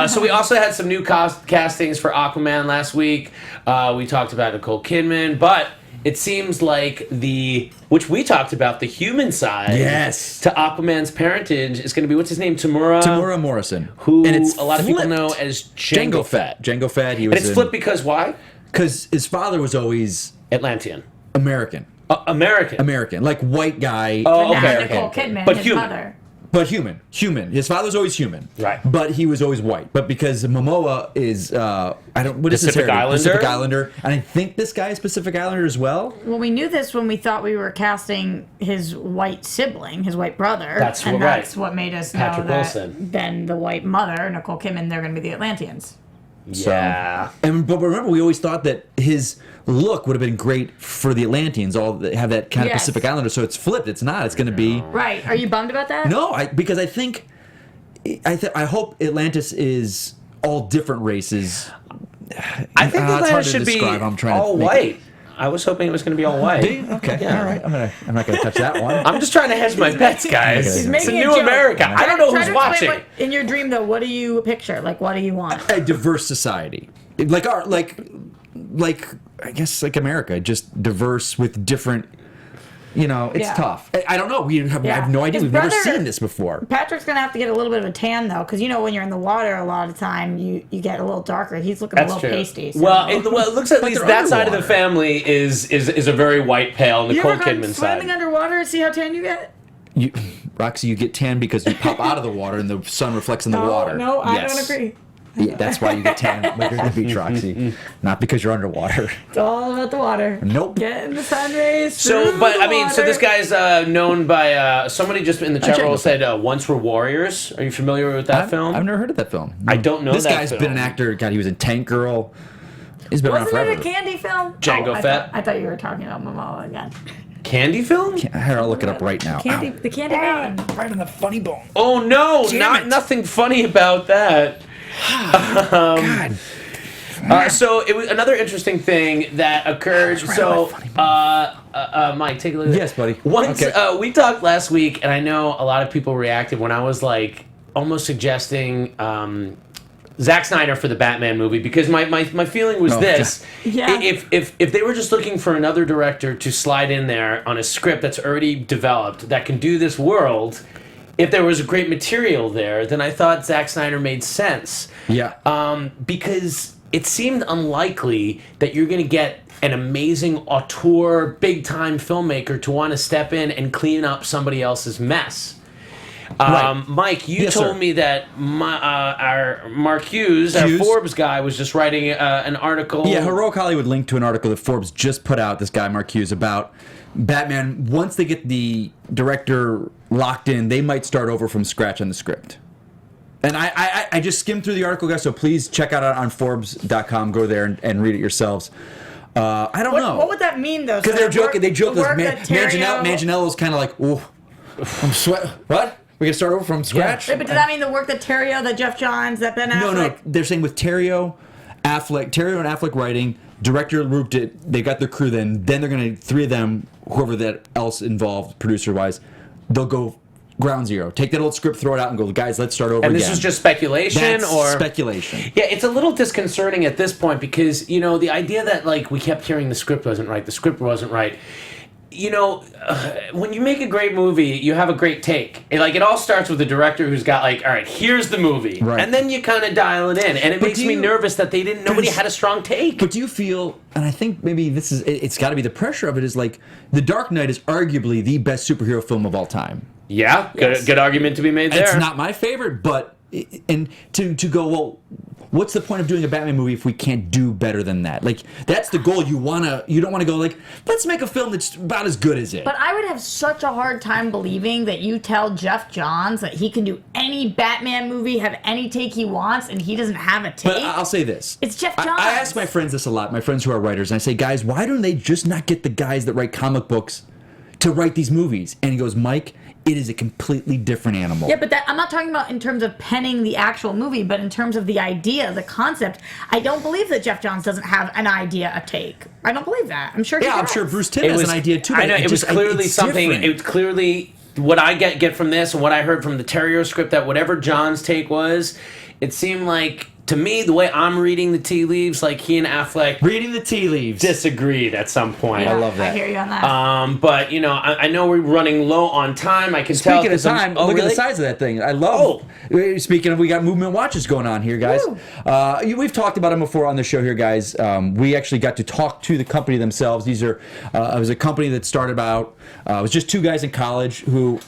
Speaker 1: So we also had some new castings for Aquaman last week. We talked about Nicole Kidman, but it seems like which we talked about, the human side to Aquaman's parentage is going to be, what's his name?
Speaker 3: Tamura Morrison.
Speaker 1: Who
Speaker 3: and it's
Speaker 1: a lot of people know as Jango Fett.
Speaker 3: Jango Fett.
Speaker 1: And it's flipped because why?
Speaker 3: Because his father was always
Speaker 1: Atlantean.
Speaker 3: American.
Speaker 1: American.
Speaker 3: Like white guy.
Speaker 1: Oh, okay.
Speaker 4: Nicole Kidman,
Speaker 1: but
Speaker 4: his
Speaker 1: human.
Speaker 4: mother.
Speaker 3: But human. His father was always human.
Speaker 1: Right.
Speaker 3: But he was always white. But because Momoa is, what is his
Speaker 1: Pacific
Speaker 3: heritage?
Speaker 1: Islander?
Speaker 3: Pacific Islander. And I think this guy is Pacific Islander as well.
Speaker 4: Well, we knew this when we thought we were casting his white sibling, his white brother.
Speaker 1: That's
Speaker 4: what made us
Speaker 1: Patrick
Speaker 4: know
Speaker 1: Wilson.
Speaker 4: that then the white mother, Nicole Kidman, they're going to be the Atlanteans.
Speaker 1: Yeah.
Speaker 3: But remember, we always thought that his look would have been great for the Atlanteans, all that have that kind of Pacific Islander. So it's flipped. It's not. It's going to be
Speaker 4: right. Are you bummed about that?
Speaker 3: No, because I think I hope Atlantis is all different races.
Speaker 1: I think Atlantis should be all white.
Speaker 3: It.
Speaker 1: I was hoping it was going to be all white.
Speaker 3: Okay, yeah. All right. I'm not going to touch that one.
Speaker 1: I'm just trying to hedge my bets, guys. It's a new America. I don't know who's watching.
Speaker 4: In your dream, though, what do you picture? Like, what do you want?
Speaker 3: A diverse society, like I guess like America, just diverse with different. It's tough. I don't know. I have no idea. We've never seen this before.
Speaker 4: Patrick's going to have to get a little bit of a tan, though, because, when you're in the water a lot of the time, you get a little darker. He's looking a little pasty. So.
Speaker 1: Well, it looks like at least that side of the family is a very white, pale Nicole Kidman side.
Speaker 4: Swimming underwater and see how tan you get?
Speaker 3: Roxy, you get tan because you pop out of the water and the sun reflects in the water.
Speaker 4: No, I don't agree.
Speaker 3: Yeah, that's why you get tan when you're at the beach, Roxy. Not because you're underwater.
Speaker 4: It's all about the water.
Speaker 3: Nope.
Speaker 4: Getting the sun rays.
Speaker 1: So this guy's known by somebody just in the chat roll said Once Were Warriors. Are you familiar with that film?
Speaker 3: I've never heard of that film. No.
Speaker 1: I don't know
Speaker 3: this
Speaker 1: that
Speaker 3: guy's
Speaker 1: film.
Speaker 3: been an actor. God, he was in Tank Girl. He's been around forever.
Speaker 4: Wasn't it a Candy film?
Speaker 1: Django Fett.
Speaker 4: I thought you were talking about Momoa again.
Speaker 1: Candy film?
Speaker 3: I'll look it up right now.
Speaker 4: The Candy Mountain.
Speaker 3: Right on the funny bone.
Speaker 1: Oh no! Nothing funny about that.
Speaker 3: God.
Speaker 1: So it was another interesting thing that occurred. So, Mike, take a look at
Speaker 3: Yes, buddy.
Speaker 1: Once we talked last week, and I know a lot of people reacted when I was like almost suggesting Zack Snyder for the Batman movie, because my feeling was this: if they were just looking for another director to slide in there on a script that's already developed that can do this world. If there was great material there, then I thought Zack Snyder made sense.
Speaker 3: Yeah.
Speaker 1: Because it seemed unlikely that you're going to get an amazing auteur, big-time filmmaker to want to step in and clean up somebody else's mess.
Speaker 3: Right.
Speaker 1: Mike, you told me that our Mark Hughes, our Forbes guy, was just writing an article.
Speaker 3: Yeah, Heroic Hollywood linked to an article that Forbes just put out, this guy Mark Hughes, about Batman. Once they get the director locked in, they might start over from scratch on the script. And I just skimmed through the article, guys, so please check out on Forbes.com. Go there and read it yourselves. I don't know.
Speaker 4: What would that mean, though?
Speaker 3: Because they're joking. They joke. Manganiello's kind of like, ooh, I'm sweat. What? We're going to start over from scratch?
Speaker 4: Yeah. But does that mean the work that Terrio, that Jeff Johns, that Ben Affleck?
Speaker 3: No. They're saying with Terrio and Affleck writing, director looped it, they got their crew then they're going to, three of them, whoever that else involved, producer-wise, they'll go ground zero. Take that old script, throw it out, and go, guys, let's start over
Speaker 1: And
Speaker 3: again.
Speaker 1: this was just speculation,
Speaker 3: That's
Speaker 1: or
Speaker 3: speculation.
Speaker 1: Yeah, it's a little disconcerting at this point because the idea that like we kept hearing the script wasn't right. When you make a great movie, you have a great take. It all starts with the director who's got like, all right, here's the movie,
Speaker 3: Right.
Speaker 1: and then you kind of dial it in, and it makes me nervous that nobody had a strong take.
Speaker 3: But do you feel, and I think maybe it's got to be the pressure of it, is like, The Dark Knight is arguably the best superhero film of all time.
Speaker 1: Yeah, good argument to be made there.
Speaker 3: It's not my favorite, but and to go, well, what's the point of doing a Batman movie if we can't do better than that? Like, that's the goal. You don't want to go like, let's make a film that's about as good as it.
Speaker 4: But I would have such a hard time believing that you tell Jeff Johns that he can do any Batman movie, have any take he wants, and he doesn't have a take.
Speaker 3: But I'll say this.
Speaker 4: It's Jeff Johns.
Speaker 3: I ask my friends this a lot, my friends who are writers, and I say, guys, why don't they just not get the guys that write comic books to write these movies? And he goes, Mike, it is a completely different animal.
Speaker 4: Yeah, but I'm not talking about in terms of penning the actual movie, but in terms of the idea, the concept. I don't believe that Jeff Johns doesn't have an idea, a take. I don't believe that. I'm sure he does.
Speaker 3: I'm sure Bruce Timm has an idea too.
Speaker 1: I know, it was clearly something.
Speaker 3: Different.
Speaker 1: It was clearly what I get from this and what I heard from the Terrier script, that whatever John's take was, it seemed like, to me, the way I'm reading the tea leaves, like he and Affleck
Speaker 3: Reading the tea leaves.
Speaker 1: disagreed at some point.
Speaker 3: I love that.
Speaker 4: I hear you on that.
Speaker 1: But I know we're running low on time. I can tell.
Speaker 3: Speaking of time, look at the size of that thing. I love. Speaking of, we got movement watches going on here, guys. We've talked about them before on the show here, guys. We actually got to talk to the company themselves. These are it was a company that started out. It was just two guys in college who,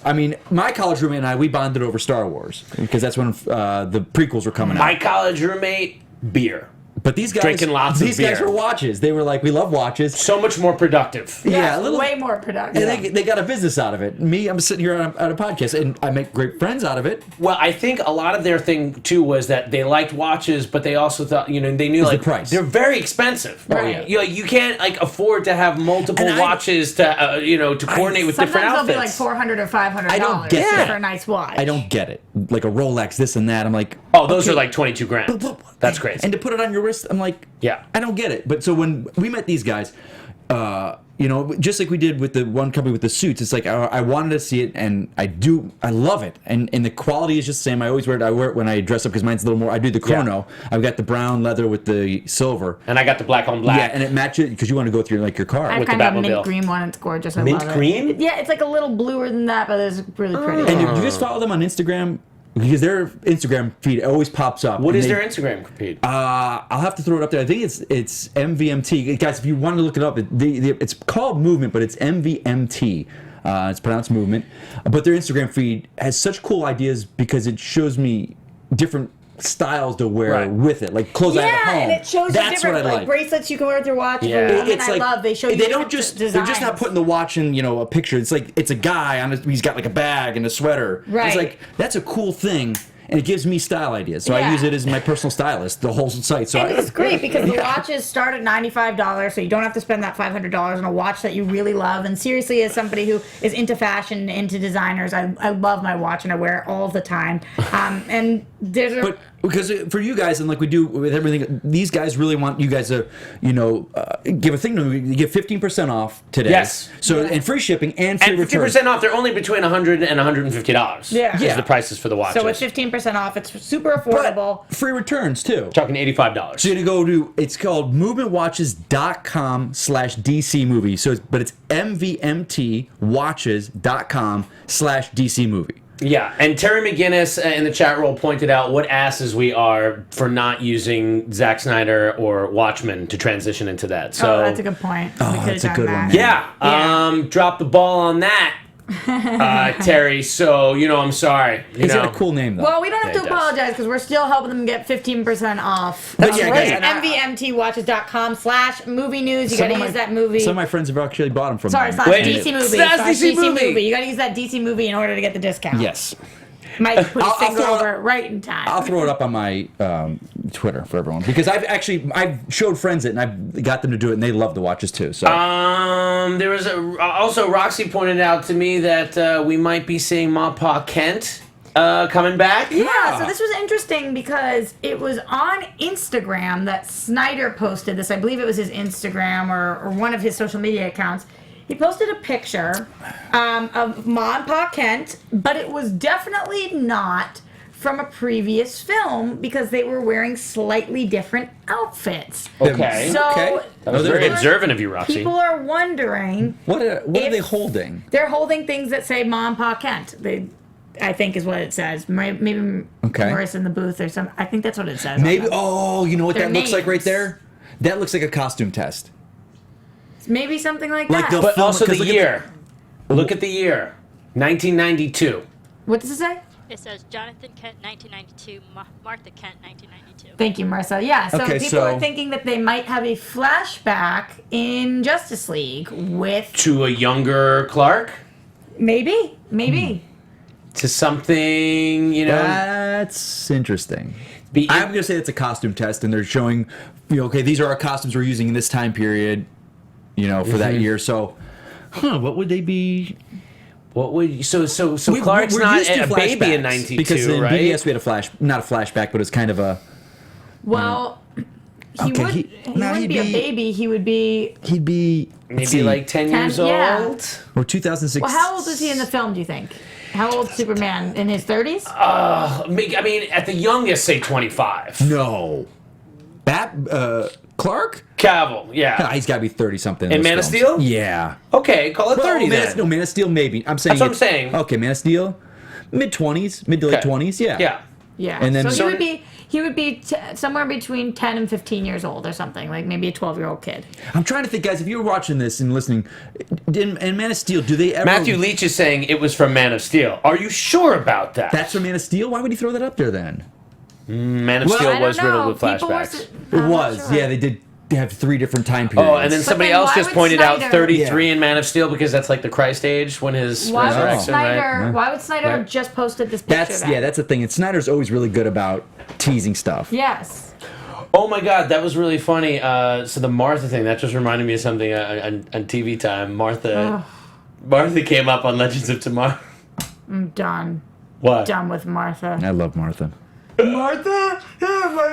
Speaker 3: my college roommate and I, we bonded over Star Wars because that's when the prequels were coming out.
Speaker 1: My college roommate, beer.
Speaker 3: But these guys,
Speaker 1: Drinking lots of
Speaker 3: these guys
Speaker 1: beer.
Speaker 3: were watches. They were like, we love watches.
Speaker 1: So much more productive.
Speaker 3: Yeah, a little
Speaker 4: way more productive.
Speaker 3: And they got a business out of it. Me, I'm sitting here on a podcast, and I make great friends out of it.
Speaker 1: Well, I think a lot of their thing too was that they liked watches, but they also thought, they knew like
Speaker 3: the price.
Speaker 1: They're very expensive.
Speaker 4: Right.
Speaker 1: You can't like afford to have multiple watches to to coordinate with different
Speaker 4: Sometimes they'll
Speaker 1: outfits.
Speaker 4: be like $400 or $500
Speaker 3: I don't get that.
Speaker 4: for a nice watch.
Speaker 3: I don't get it. Like a Rolex, this and that. I'm like,
Speaker 1: Oh, those
Speaker 3: okay.
Speaker 1: are like 22 grand. That's crazy.
Speaker 3: And to put it on your wrist, I'm like,
Speaker 1: Yeah.
Speaker 3: I don't get it. But so when we met these guys, just like we did with the one company with the suits, it's like I wanted to see it, and I love it, and the quality is just the same. I always wear it when I dress up because mine's a little more. I do the chrono.
Speaker 1: Yeah.
Speaker 3: I've got the brown leather with the silver.
Speaker 1: And I got the black on black.
Speaker 3: Yeah, and it matches because you want to go through like your car.
Speaker 4: I have
Speaker 1: with the
Speaker 4: kind of a
Speaker 1: Batmobile.
Speaker 4: mint green one. It's gorgeous. I
Speaker 1: Mint
Speaker 4: love it.
Speaker 1: green?
Speaker 4: Yeah, it's like a little bluer than that, but it's really pretty.
Speaker 3: And do you guys follow them on Instagram? Because their Instagram feed always pops up.
Speaker 1: What is their Instagram feed?
Speaker 3: I'll have to throw it up there. I think it's MVMT. Guys, if you want to look it up, it's called Movement, but it's MVMT. It's pronounced Movement. But their Instagram feed has such cool ideas because it shows me different styles to wear with it, like clothes I have at home.
Speaker 4: And it shows
Speaker 3: That's
Speaker 4: you different
Speaker 3: what I like.
Speaker 4: bracelets you can wear with your watch.
Speaker 1: Yeah.
Speaker 4: For women,
Speaker 3: It's like,
Speaker 4: I love. They show you.
Speaker 3: They don't
Speaker 4: different
Speaker 3: just.
Speaker 4: designs.
Speaker 3: They're just not putting the watch in, a picture. It's like it's a guy on. He's got like a bag and a sweater.
Speaker 4: Right.
Speaker 3: It's like that's a cool thing. And it gives me style ideas, so I
Speaker 4: Yeah.
Speaker 3: use it as my personal stylist. The whole site. So
Speaker 4: And
Speaker 3: I,
Speaker 4: it's great because the watches start at $95, so you don't have to spend that $500 on a watch that you really love. And seriously, as somebody who is into fashion, into designers, I love my watch and I wear it all the time. And there's a...
Speaker 3: But because for you guys, and like we do with everything, these guys really want you guys to, give a thing to them. You get 15% off today.
Speaker 1: Yes.
Speaker 3: So and free shipping and free
Speaker 1: And
Speaker 3: returns.
Speaker 1: 50% off. They're only between $100 and $150.
Speaker 4: Yeah.
Speaker 1: Is
Speaker 3: Yeah.
Speaker 1: the prices for the watches.
Speaker 4: So it's 15% off. It's super affordable.
Speaker 3: But free returns too.
Speaker 1: Talking $85.
Speaker 3: So you're gonna go to, it's called movementwatches.com/DC movie. So it's mvmtwatches.com/DC movie.
Speaker 1: Yeah, and Terry McGinnis in the chat roll pointed out what asses we are for not using Zack Snyder or Watchmen to transition into that. So
Speaker 4: That's a good point.
Speaker 3: Oh,
Speaker 4: We could've
Speaker 3: that's a
Speaker 4: done
Speaker 3: good
Speaker 4: that.
Speaker 3: one,
Speaker 1: yeah,
Speaker 4: Yeah.
Speaker 1: drop the ball on that, Terry. So I'm sorry.
Speaker 3: He's got a cool name though.
Speaker 4: Well, we don't have
Speaker 1: Yeah,
Speaker 4: to
Speaker 1: it does.
Speaker 4: apologize because we're still helping them get 15% off.
Speaker 3: But yeah,
Speaker 4: Right.
Speaker 3: guys,
Speaker 4: MVMTwatches.com/movie news. You
Speaker 3: Some
Speaker 4: gotta
Speaker 3: of
Speaker 4: use
Speaker 3: my-
Speaker 4: that movie.
Speaker 3: Some of my friends have actually bought them from
Speaker 4: Sorry,
Speaker 3: them.
Speaker 4: slash
Speaker 1: Wait,
Speaker 4: DC movie.
Speaker 1: slash DC movie.
Speaker 4: You gotta use that DC movie in order to get the discount.
Speaker 3: Yes.
Speaker 4: Mike put his
Speaker 3: I'll
Speaker 4: finger
Speaker 3: throw it-
Speaker 4: over it right in time.
Speaker 3: I'll throw it up on my Twitter for everyone because I've showed friends it and I've got them to do it and they love the watches too. So
Speaker 1: There was also Roxy pointed out to me that we might be seeing Ma Pa Kent coming back.
Speaker 4: Yeah, so this was interesting because it was on Instagram that Sneider posted this. I believe it was his Instagram or one of his social media accounts. He posted a picture of Ma and Pa Kent, but it was definitely not from a previous film because they were wearing slightly different outfits.
Speaker 1: Okay.
Speaker 4: So
Speaker 3: Okay.
Speaker 1: That was very observant of you, Roxy.
Speaker 4: people are wondering
Speaker 3: What are they
Speaker 4: if-
Speaker 3: holding?
Speaker 4: they're holding things that say Ma and Pa Kent. I think is what it says. Maybe Marissa in the booth or something. I think that's what it says.
Speaker 3: Maybe. Oh, you know what
Speaker 4: Their
Speaker 3: that looks like right
Speaker 4: names.
Speaker 3: there? That looks like a costume test.
Speaker 4: Maybe something like
Speaker 3: Like
Speaker 4: that.
Speaker 3: the-
Speaker 1: But also the
Speaker 3: 'cause look at
Speaker 1: year. Look at the year. 1992.
Speaker 4: What does it say?
Speaker 7: It says Jonathan Kent, 1992, Martha Kent, 1992.
Speaker 4: Thank you, Marissa. Yeah, so
Speaker 3: Okay,
Speaker 4: people
Speaker 3: so-
Speaker 4: are thinking that they might have a flashback in Justice League with
Speaker 1: To a younger Clark?
Speaker 4: maybe.
Speaker 1: To something, you know.
Speaker 3: That's interesting.
Speaker 1: Be-
Speaker 3: I'm gonna say it's a costume test, and they're showing, okay, these are our costumes we're using in this time period, for that year. So, what would they be?
Speaker 1: What would so
Speaker 3: We-
Speaker 1: Clark's
Speaker 3: we're
Speaker 1: not
Speaker 3: used to
Speaker 1: a baby in
Speaker 3: flashbacks,
Speaker 1: 92,
Speaker 3: because in
Speaker 1: right?
Speaker 3: BBS we had not a flashback, but it's kind of a.
Speaker 4: Well, he
Speaker 3: Okay,
Speaker 4: wouldn't be a baby. He would be.
Speaker 3: He'd be
Speaker 1: Maybe like 10 years
Speaker 4: 10, yeah.
Speaker 1: old.
Speaker 3: or 2006.
Speaker 4: Well, how old is he in the film? Do you think? How old is Superman? In his 30s?
Speaker 1: I mean, at the youngest, say 25.
Speaker 3: No, Clark.
Speaker 1: Cavill, yeah.
Speaker 3: He's got to be 30 something.
Speaker 1: In Man of Steel?
Speaker 3: Yeah.
Speaker 1: Okay, call it 30
Speaker 3: Man
Speaker 1: then.
Speaker 3: Man of Steel maybe. I'm saying.
Speaker 1: That's what I'm saying.
Speaker 3: Okay, Man of Steel, mid to late
Speaker 1: Okay.
Speaker 3: 20s. Yeah.
Speaker 1: Yeah.
Speaker 4: Yeah.
Speaker 3: And then-
Speaker 4: so he would be somewhere between 10 and 15 years old or something, like maybe a 12-year-old kid.
Speaker 3: I'm trying to think, guys. If you were watching this and listening, in Man of Steel, do they ever?
Speaker 1: Matthew Leach is saying it was from Man of Steel. Are you sure about that?
Speaker 3: That's from Man of Steel. Why would he throw that up there then?
Speaker 1: Man of
Speaker 3: Well,
Speaker 1: Steel
Speaker 4: I
Speaker 1: was
Speaker 4: don't
Speaker 1: riddled
Speaker 4: know.
Speaker 1: with
Speaker 4: People were
Speaker 1: flashbacks.
Speaker 3: It
Speaker 4: I'm not
Speaker 3: was.
Speaker 4: sure.
Speaker 3: Yeah, they did. They have 3 different time periods.
Speaker 1: Oh, and then somebody
Speaker 4: then
Speaker 1: else
Speaker 4: why
Speaker 1: just
Speaker 4: would
Speaker 1: pointed out
Speaker 4: Sneider-
Speaker 1: 33 in Man of Steel because that's like the Christ age when his
Speaker 4: Why would
Speaker 1: resurrection, right?
Speaker 4: Snyder? Why would Snyder
Speaker 1: Right.
Speaker 4: have just posted this picture?
Speaker 3: that's
Speaker 4: then?
Speaker 3: that's the thing. And Snyder's always really good about teasing stuff.
Speaker 4: Yes.
Speaker 1: Oh my God, that was really funny. So the Martha thing, that just reminded me of something on TV time. Martha came up on Legends of Tomorrow.
Speaker 4: I'm done.
Speaker 1: What?
Speaker 4: Done with Martha.
Speaker 3: I love Martha.
Speaker 4: Martha?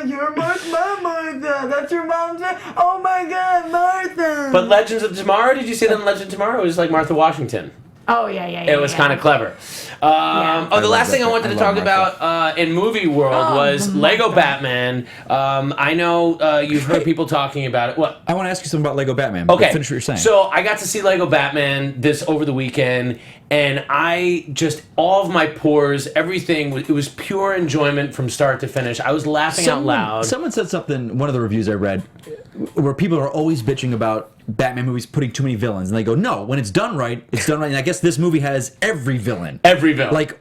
Speaker 4: You're my Martha. That's your mom's name? Oh my God, Martha.
Speaker 1: But Legends of Tomorrow, did you see that in Legend of Tomorrow? It was like Martha Washington.
Speaker 4: Oh, yeah.
Speaker 1: It was kind of clever.
Speaker 4: Yeah.
Speaker 1: Oh, the last thing I
Speaker 3: that.
Speaker 1: wanted to
Speaker 3: I
Speaker 1: talk
Speaker 3: love
Speaker 1: about in movie world was Lego Batman. I know you've heard people talking about it. What?
Speaker 3: I want to ask you something about Lego Batman. but
Speaker 1: Okay.
Speaker 3: Finish what you're saying.
Speaker 1: So I got to see Lego Batman this over the weekend, and I just all of my pores, everything. It was pure enjoyment from start to finish. I was laughing out loud.
Speaker 3: Someone said something. One of the reviews I read, where people are always bitching about Batman movies putting too many villains, and they go, "No, when it's done right, it's done right." And I guess this movie has every villain.
Speaker 1: Every villain.
Speaker 3: Like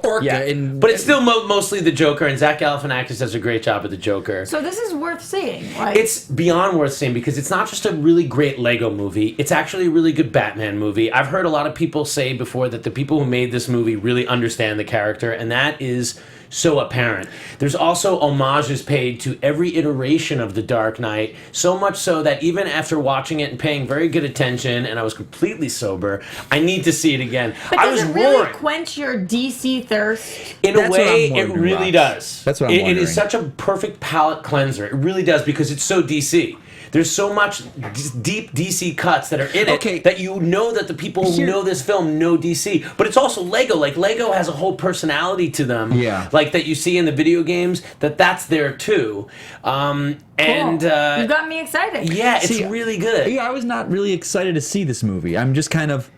Speaker 3: Orca,
Speaker 1: Yeah,
Speaker 3: and
Speaker 1: but it's still mostly the Joker, and Zach Galifianakis does a great job of the Joker.
Speaker 4: So this is worth seeing. Like,
Speaker 1: It's beyond worth seeing because it's not just a really great Lego movie. It's actually a really good Batman movie. I've heard a lot of people say before that the people who made this movie really understand the character, and that is so apparent. There's also homages paid to every iteration of The Dark Knight, so much so that even after watching it and paying very good attention, and I was completely sober, I need to see it again.
Speaker 4: but
Speaker 1: I
Speaker 4: does
Speaker 1: was
Speaker 4: it really
Speaker 1: roaring.
Speaker 4: quench your DC thirst?
Speaker 1: In a
Speaker 3: That's what
Speaker 1: way,
Speaker 3: I'm
Speaker 1: it
Speaker 3: wondering,
Speaker 1: really
Speaker 3: Rox.
Speaker 1: does.
Speaker 3: That's what I'm
Speaker 1: It
Speaker 3: wondering.
Speaker 1: is such a perfect palate cleanser. It really does because it's so DC. There's so much deep DC cuts that are in it
Speaker 3: Okay.
Speaker 1: that you know that the people who know this film know DC. But it's also Lego. Like, Lego has a whole personality to them.
Speaker 3: Yeah.
Speaker 1: Like, that you see in the video games, that's there too. And,
Speaker 4: Cool. You got me excited.
Speaker 1: yeah, it's
Speaker 3: See,
Speaker 1: really good.
Speaker 3: Yeah, I was not really excited to see this movie. I'm just kind of.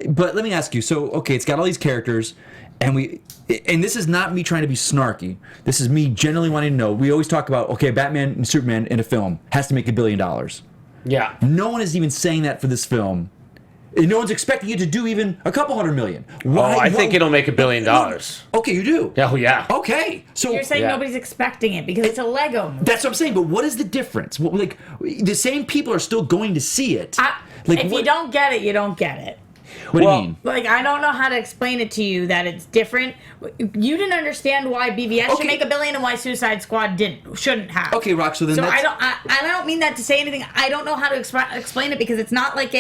Speaker 3: But let me ask you. So, okay, it's got all these characters, and this is not me trying to be snarky. This is me genuinely wanting to know. We always talk about, okay, Batman and Superman in a film has to make $1 billion.
Speaker 1: Yeah.
Speaker 3: No one is even saying that for this film. And no one's expecting it to do even a couple $100 million. Why?
Speaker 1: I think it'll make $1 billion.
Speaker 3: Okay, you do.
Speaker 1: Oh, yeah.
Speaker 3: Okay, so
Speaker 4: You're saying
Speaker 1: Yeah.
Speaker 4: nobody's expecting it because it's a Lego movie.
Speaker 3: that's what I'm saying. But what is the difference? What, like, the same people are still going to see it.
Speaker 4: If you don't get it, you don't get it.
Speaker 3: What do
Speaker 1: Well,
Speaker 3: you mean?
Speaker 4: Like, I don't know how to explain it to you that it's different. You didn't understand why BVS
Speaker 3: Okay.
Speaker 4: should make $1 billion and why Suicide Squad shouldn't have.
Speaker 3: Okay, Rox. So then
Speaker 4: So
Speaker 3: that's,
Speaker 4: I don't mean that to say anything. I don't know how to explain it because it's not like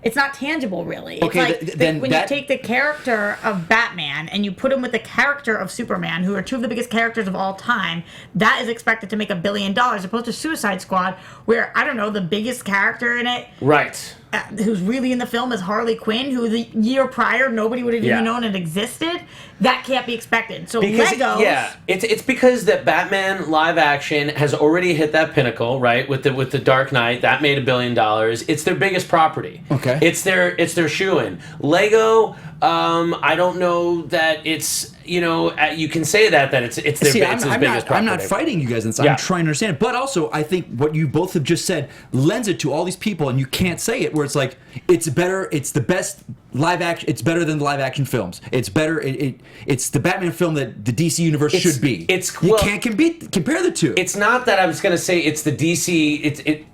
Speaker 4: it's not tangible, really.
Speaker 3: Okay,
Speaker 4: it's like
Speaker 3: then
Speaker 4: when
Speaker 3: that-
Speaker 4: you take the character of Batman and you put him with the character of Superman, who are two of the biggest characters of all time, that is expected to make $1 billion, opposed to Suicide Squad, where, I don't know, the biggest character in it
Speaker 1: Right.
Speaker 4: who's really in the film as Harley Quinn, who the year prior nobody would have even known it existed. That can't be expected. So Legos.
Speaker 1: It's because that Batman live action has already hit that pinnacle, right? With the Dark Knight, that made $1 billion. It's their biggest property.
Speaker 3: Okay.
Speaker 1: It's their shoe-in. Lego, I don't know that it's, you can say that it's their it's his biggest property.
Speaker 3: I'm not fighting you guys on this. I'm trying to understand it. But also, I think what you both have just said lends it to all these people, and you can't say it, where it's like, it's the best live action, it's better than the live action films. It's better, it's the Batman film that the DC universe should be. You can't compare the two.
Speaker 1: It's not that I was going to say it's the DC,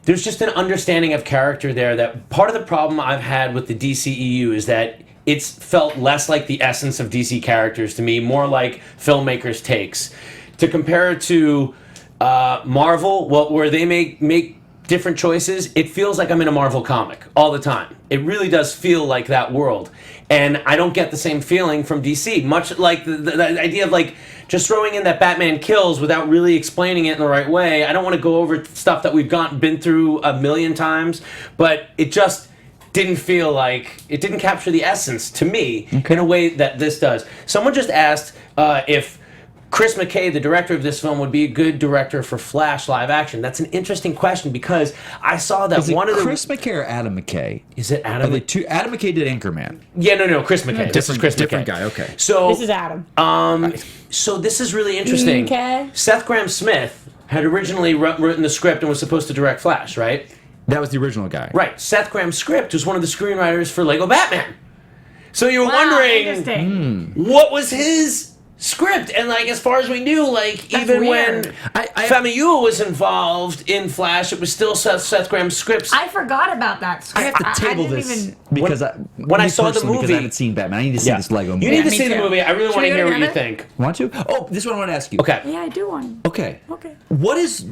Speaker 1: there's just an understanding of character there that part of the problem I've had with the DCEU is that it's felt less like the essence of DC characters to me, more like filmmakers' takes. To compare it to Marvel, where they make different choices, it feels like I'm in a Marvel comic all the time. It really does feel like that world. And I don't get the same feeling from DC, much like the idea of like just throwing in that Batman kills without really explaining it in the right way. I don't want to go over stuff that we've been through a million times, but it just didn't feel like, it didn't capture the essence to me in a way that this does. Someone just asked if Chris McKay, the director of this film, would be a good director for Flash live action. That's an interesting question because I saw that
Speaker 3: one of the Chris McKay or Adam McKay?
Speaker 1: Is it Adam?
Speaker 3: Are they two? Adam McKay did Anchorman.
Speaker 1: Yeah, no, Chris McKay. This is Chris
Speaker 3: different
Speaker 1: McKay.
Speaker 3: Guy. Okay.
Speaker 1: So
Speaker 4: this is Adam.
Speaker 1: So this is really interesting.
Speaker 4: Okay.
Speaker 1: Seth Grahame-Smith had originally written the script and was supposed to direct Flash, right?
Speaker 3: That was the original guy.
Speaker 1: Right. Seth Graham's script was one of the screenwriters for Lego Batman. So you were wondering what was his script, and like as far as we knew, like that's even weird. When Famuyua was involved in Flash, it was still Seth Graham's scripts.
Speaker 4: I forgot about that script.
Speaker 3: I have to table this because
Speaker 1: when I saw the movie,
Speaker 3: because I haven't seen Batman. I need to see this Lego movie.
Speaker 1: You need to see the movie. I really want to hear what you think.
Speaker 3: Want to? Oh, this one I want to ask you.
Speaker 1: Okay.
Speaker 4: Yeah, I do want.
Speaker 3: Okay. What is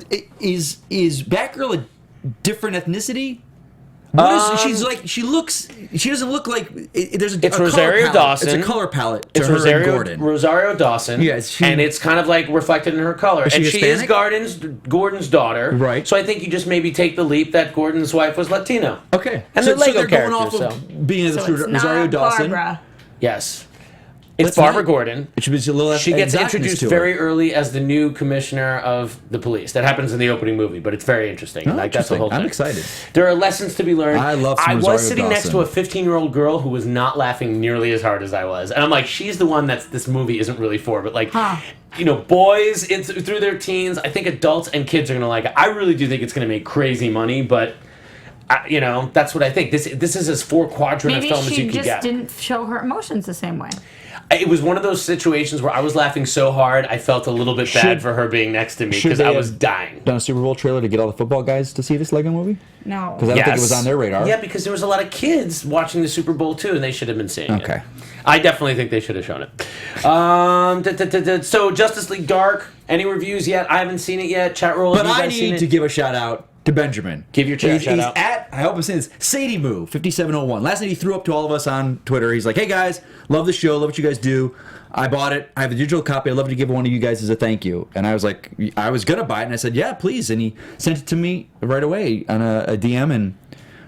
Speaker 3: Batgirl a different ethnicity? She doesn't look like there's a
Speaker 1: Rosario Dawson.
Speaker 3: It's a color palette to
Speaker 1: it's
Speaker 3: her
Speaker 1: Rosario,
Speaker 3: and Gordon.
Speaker 1: Rosario Dawson.
Speaker 3: Yes,
Speaker 1: and it's kind of like reflected in her color. And she is Gordon's daughter.
Speaker 3: Right.
Speaker 1: So I think you just maybe take the leap that Gordon's wife was Latino.
Speaker 3: Okay.
Speaker 1: And
Speaker 3: so
Speaker 1: they're
Speaker 3: going off of being Rosario Dawson.
Speaker 4: Barbara.
Speaker 1: Yes. It's Barbara Gordon.
Speaker 3: She
Speaker 1: gets introduced very early as the new commissioner of the police. That happens in the opening movie, but it's very interesting. That's the whole thing.
Speaker 3: I'm excited.
Speaker 1: There are lessons to be learned.
Speaker 3: I love
Speaker 1: I was
Speaker 3: Rosario
Speaker 1: sitting next
Speaker 3: Dawson.
Speaker 1: to a 15-year-old girl who was not laughing nearly as hard as I was. And I'm like, she's the one that this movie isn't really for. But like, boys through their teens, I think adults and kids are going to like it. I really do think it's going to make crazy money, but... that's what I think. This is as four-quadrant a film as you could get.
Speaker 4: Maybe she just didn't show her emotions the same way.
Speaker 1: It was one of those situations where I was laughing so hard, I felt a little bit bad for her being next to me because I was dying.
Speaker 3: Done a Super Bowl trailer to get all the football guys to see this Lego movie?
Speaker 4: No.
Speaker 3: Because I don't think it was on their radar.
Speaker 1: Yeah, because there was a lot of kids watching the Super Bowl too, and they should have been seeing it.
Speaker 3: Okay.
Speaker 1: I definitely think they should have shown it. So Justice League Dark, any reviews yet? I haven't seen it yet. Chat roll.
Speaker 3: But I need to give a shout out to Benjamin.
Speaker 1: Give your shout out.
Speaker 3: I hope I'm saying this, SadieMoo5701. Last night he threw up to all of us on Twitter. He's like, hey guys, love the show, love what you guys do. I bought it. I have a digital copy. I'd love to give one to you guys as a thank you. And I was like, I was going to buy it. And I said, yeah, please. And he sent it to me right away on a DM. And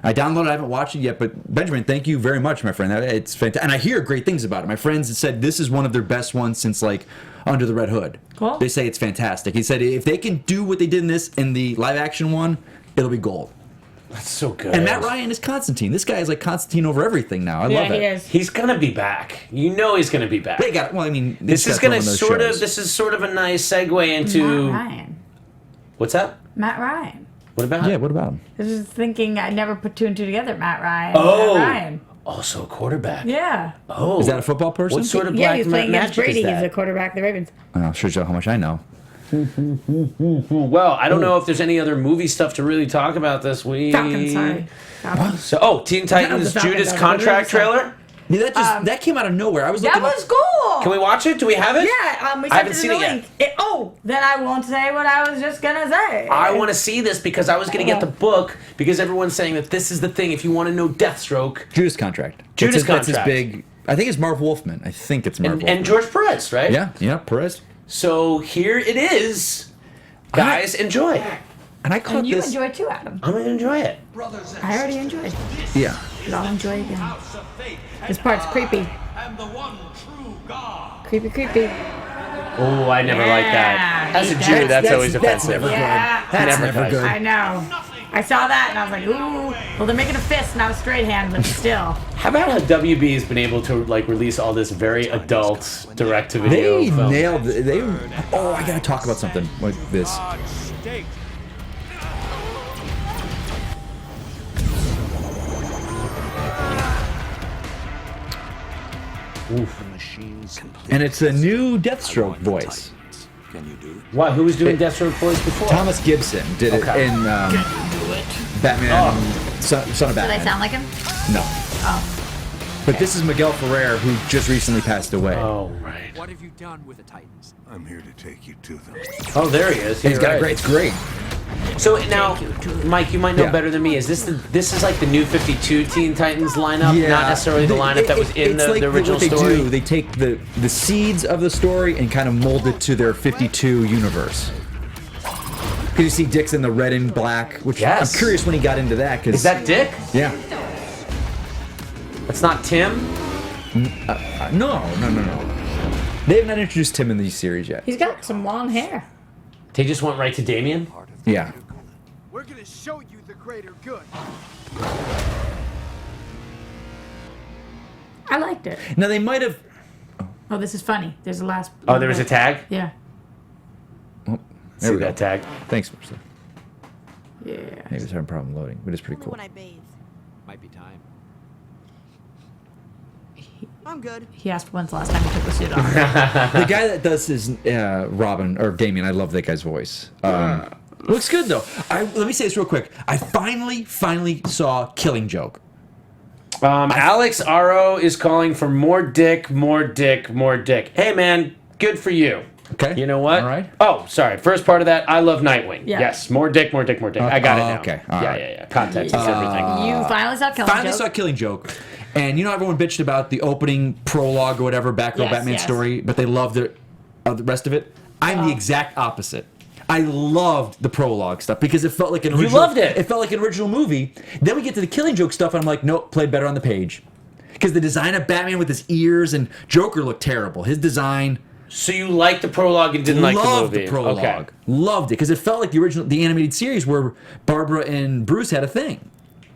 Speaker 3: I downloaded it. I haven't watched it yet. But Benjamin, thank you very much, my friend. It's fantastic. And I hear great things about it. My friends have said this is one of their best ones since like Under the Red Hood.
Speaker 4: Cool.
Speaker 3: They say it's fantastic. He said if they can do what they did in the live action one, it'll be gold.
Speaker 1: That's so good.
Speaker 3: And Matt Ryan is Constantine. This guy is like Constantine over everything now. I love it.
Speaker 4: Yeah, he is.
Speaker 1: He's gonna be back. He's gonna be back.
Speaker 3: They got. Well, I mean,
Speaker 1: this is gonna This is sort of a nice segue into.
Speaker 4: Matt Ryan.
Speaker 1: What's that?
Speaker 4: Matt Ryan.
Speaker 1: What about?
Speaker 3: Yeah. What about him?
Speaker 4: I was just thinking. I never put two and two together. Matt Ryan.
Speaker 1: Oh.
Speaker 4: Matt Ryan.
Speaker 1: Also a quarterback.
Speaker 4: Yeah.
Speaker 1: Oh.
Speaker 3: Is that a football person?
Speaker 1: What sort of
Speaker 4: Yeah,
Speaker 1: black
Speaker 4: he's playing against
Speaker 1: magic
Speaker 4: Brady.
Speaker 1: is that?
Speaker 4: He's a quarterback of the Ravens.
Speaker 3: I'll show you how much I know.
Speaker 1: Well, I don't know if there's any other movie stuff to really talk about this week.
Speaker 4: Falcon, sorry. Falcon.
Speaker 1: So, Teen Titans Judas contract trailer.
Speaker 3: Yeah, that came out of nowhere. I was looking.
Speaker 4: That was cool.
Speaker 1: Can we watch it? Do we have it?
Speaker 4: Yeah, we
Speaker 1: I haven't
Speaker 4: sent
Speaker 1: seen
Speaker 4: it
Speaker 1: it
Speaker 4: the link. Then I won't say what I was just gonna say.
Speaker 1: I want to see this because I was going to get the book because everyone's saying that this is the thing if you want to know Deathstroke.
Speaker 3: Judas Contract.
Speaker 1: Judas
Speaker 3: That's his
Speaker 1: Contract.
Speaker 3: big. I think it's Marv Wolfman. I think it's Marv Wolfman.
Speaker 1: And George Perez, right?
Speaker 3: Yeah, Perez.
Speaker 1: So here it is. Guys, enjoy.
Speaker 3: And I caught
Speaker 4: And you
Speaker 3: this.
Speaker 4: enjoy too, Adam.
Speaker 1: I'm gonna enjoy it.
Speaker 4: I already enjoyed.
Speaker 3: Yeah.
Speaker 4: But I'll enjoy it again. This part's creepy. Creepy, creepy.
Speaker 1: Oh, I never liked that. As a Jew, that's always offensive.
Speaker 3: never good.
Speaker 4: Yeah.
Speaker 3: That's never good.
Speaker 4: I know. I saw that and I was like, ooh. Well, they're making a fist, not a straight hand, but still.
Speaker 1: How about how WB has been able to like release all this very adult direct-to-video
Speaker 3: They
Speaker 1: film?
Speaker 3: nailed it. Oh, I gotta talk about something like this. And it's a new Deathstroke voice.
Speaker 1: What? Who was doing Deathstroke voice before?
Speaker 3: Thomas Gibson did it
Speaker 1: Okay.
Speaker 3: in Batman, Son of
Speaker 4: Do I
Speaker 3: Batman.
Speaker 4: sound like him?
Speaker 3: No.
Speaker 4: Oh.
Speaker 3: But this is Miguel Ferrer, who just recently passed away.
Speaker 1: Oh, right.
Speaker 8: What have you done with the Titans?
Speaker 6: I'm here to take you to them.
Speaker 1: Oh, there he is.
Speaker 3: He's
Speaker 1: You're
Speaker 3: got
Speaker 1: right.
Speaker 3: a great. It's great.
Speaker 1: So now, Mike, you might know
Speaker 3: Yeah.
Speaker 1: better than me. Is this this is like the new 52 Teen Titans lineup, not necessarily the lineup that was in
Speaker 3: It's like
Speaker 1: the original
Speaker 3: what they
Speaker 1: story?
Speaker 3: do. They take the seeds of the story and kind of mold it to their 52 universe. Because you see Dick's in the red and black, which
Speaker 1: Yes.
Speaker 3: I'm curious when he got into that. Cause,
Speaker 1: Is that Dick?
Speaker 3: Yeah.
Speaker 1: That's not Tim?
Speaker 3: No. They have not introduced Tim in these series yet.
Speaker 4: He's got some long hair.
Speaker 1: They just went right to Damien?
Speaker 3: Yeah.
Speaker 8: We're gonna show you the greater good.
Speaker 4: I liked it.
Speaker 3: Now they might have.
Speaker 4: Oh, this is funny. There's a last.
Speaker 1: Oh, there was a tag?
Speaker 4: Yeah.
Speaker 3: There
Speaker 1: See
Speaker 3: we go.
Speaker 1: that tag?
Speaker 3: Thanks, Marcy.
Speaker 4: Yeah.
Speaker 3: Maybe it's having a problem loading, but it's pretty cool.
Speaker 5: I bathe.
Speaker 8: Might be time.
Speaker 5: I'm good.
Speaker 4: He asked when's the last time he took the suit off.
Speaker 3: The guy that does his Robin or Damien, I love that guy's voice. Looks good though. Let me say this real quick. I finally saw Killing Joke.
Speaker 1: Alex Aro is calling for more dick, more dick, more dick. Hey, man, good for you.
Speaker 3: Okay.
Speaker 1: You know what?
Speaker 3: All right.
Speaker 1: Oh, sorry. First part of that, I love Nightwing.
Speaker 4: Yeah.
Speaker 1: Yes, more dick, more dick, more dick. I got it now.
Speaker 3: okay. All
Speaker 1: Yeah,
Speaker 3: right.
Speaker 1: yeah. Context is everything.
Speaker 4: You finally saw Killing
Speaker 3: Finally
Speaker 4: Joke.
Speaker 3: saw Killing Joke. And you know everyone bitched about the opening prologue or whatever, Batgirl
Speaker 4: Yes,
Speaker 3: Batman
Speaker 4: yes.
Speaker 3: story, but they loved the rest of it. I'm the exact opposite. I loved the prologue stuff because it felt like an original.
Speaker 1: loved it.
Speaker 3: It felt like an original movie. Then we get to the Killing Joke stuff, and I'm like, nope, played better on the page. Because the design of Batman with his ears and Joker looked terrible. His design.
Speaker 1: So you liked the prologue and didn't like the
Speaker 3: Loved
Speaker 1: movie?
Speaker 3: the prologue.
Speaker 1: Okay.
Speaker 3: Loved it because it felt like the animated series where Barbara and Bruce had a thing.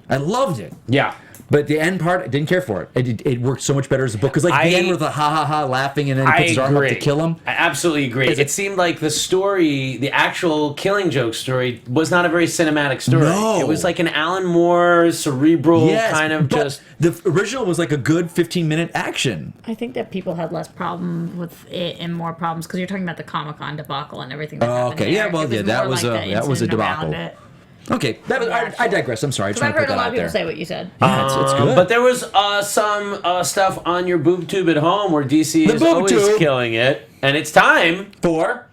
Speaker 3: I loved it.
Speaker 1: Yeah.
Speaker 3: But the end part, I didn't care for it. It worked so much better as a book. Because like the end with the ha ha ha laughing and then he puts his arm up to kill him.
Speaker 1: I absolutely agree. It seemed like the story, the actual Killing Joke story, was not a very cinematic story.
Speaker 3: No.
Speaker 1: It was like an Alan Moore cerebral kind of
Speaker 3: but
Speaker 1: just.
Speaker 3: the original was like a good 15-minute action.
Speaker 4: I think that people had less problem with it and more problems because you're talking about the Comic-Con debacle and everything that happened
Speaker 3: okay.
Speaker 4: there.
Speaker 3: Yeah, well,
Speaker 4: It
Speaker 3: yeah, that
Speaker 4: more
Speaker 3: was
Speaker 4: like
Speaker 3: a-
Speaker 4: the
Speaker 3: that was a
Speaker 4: incident around
Speaker 3: debacle.
Speaker 4: it.
Speaker 3: Okay, I digress. I'm sorry. I just
Speaker 4: Because I've
Speaker 3: want to
Speaker 4: heard
Speaker 3: put
Speaker 4: a
Speaker 3: that
Speaker 4: lot
Speaker 3: out
Speaker 4: of people
Speaker 3: there.
Speaker 4: say what you said.
Speaker 3: Yeah, it's good.
Speaker 1: But there was some stuff on your boob tube at home where DC is
Speaker 3: boob
Speaker 1: always
Speaker 3: tube.
Speaker 1: killing it, and it's time for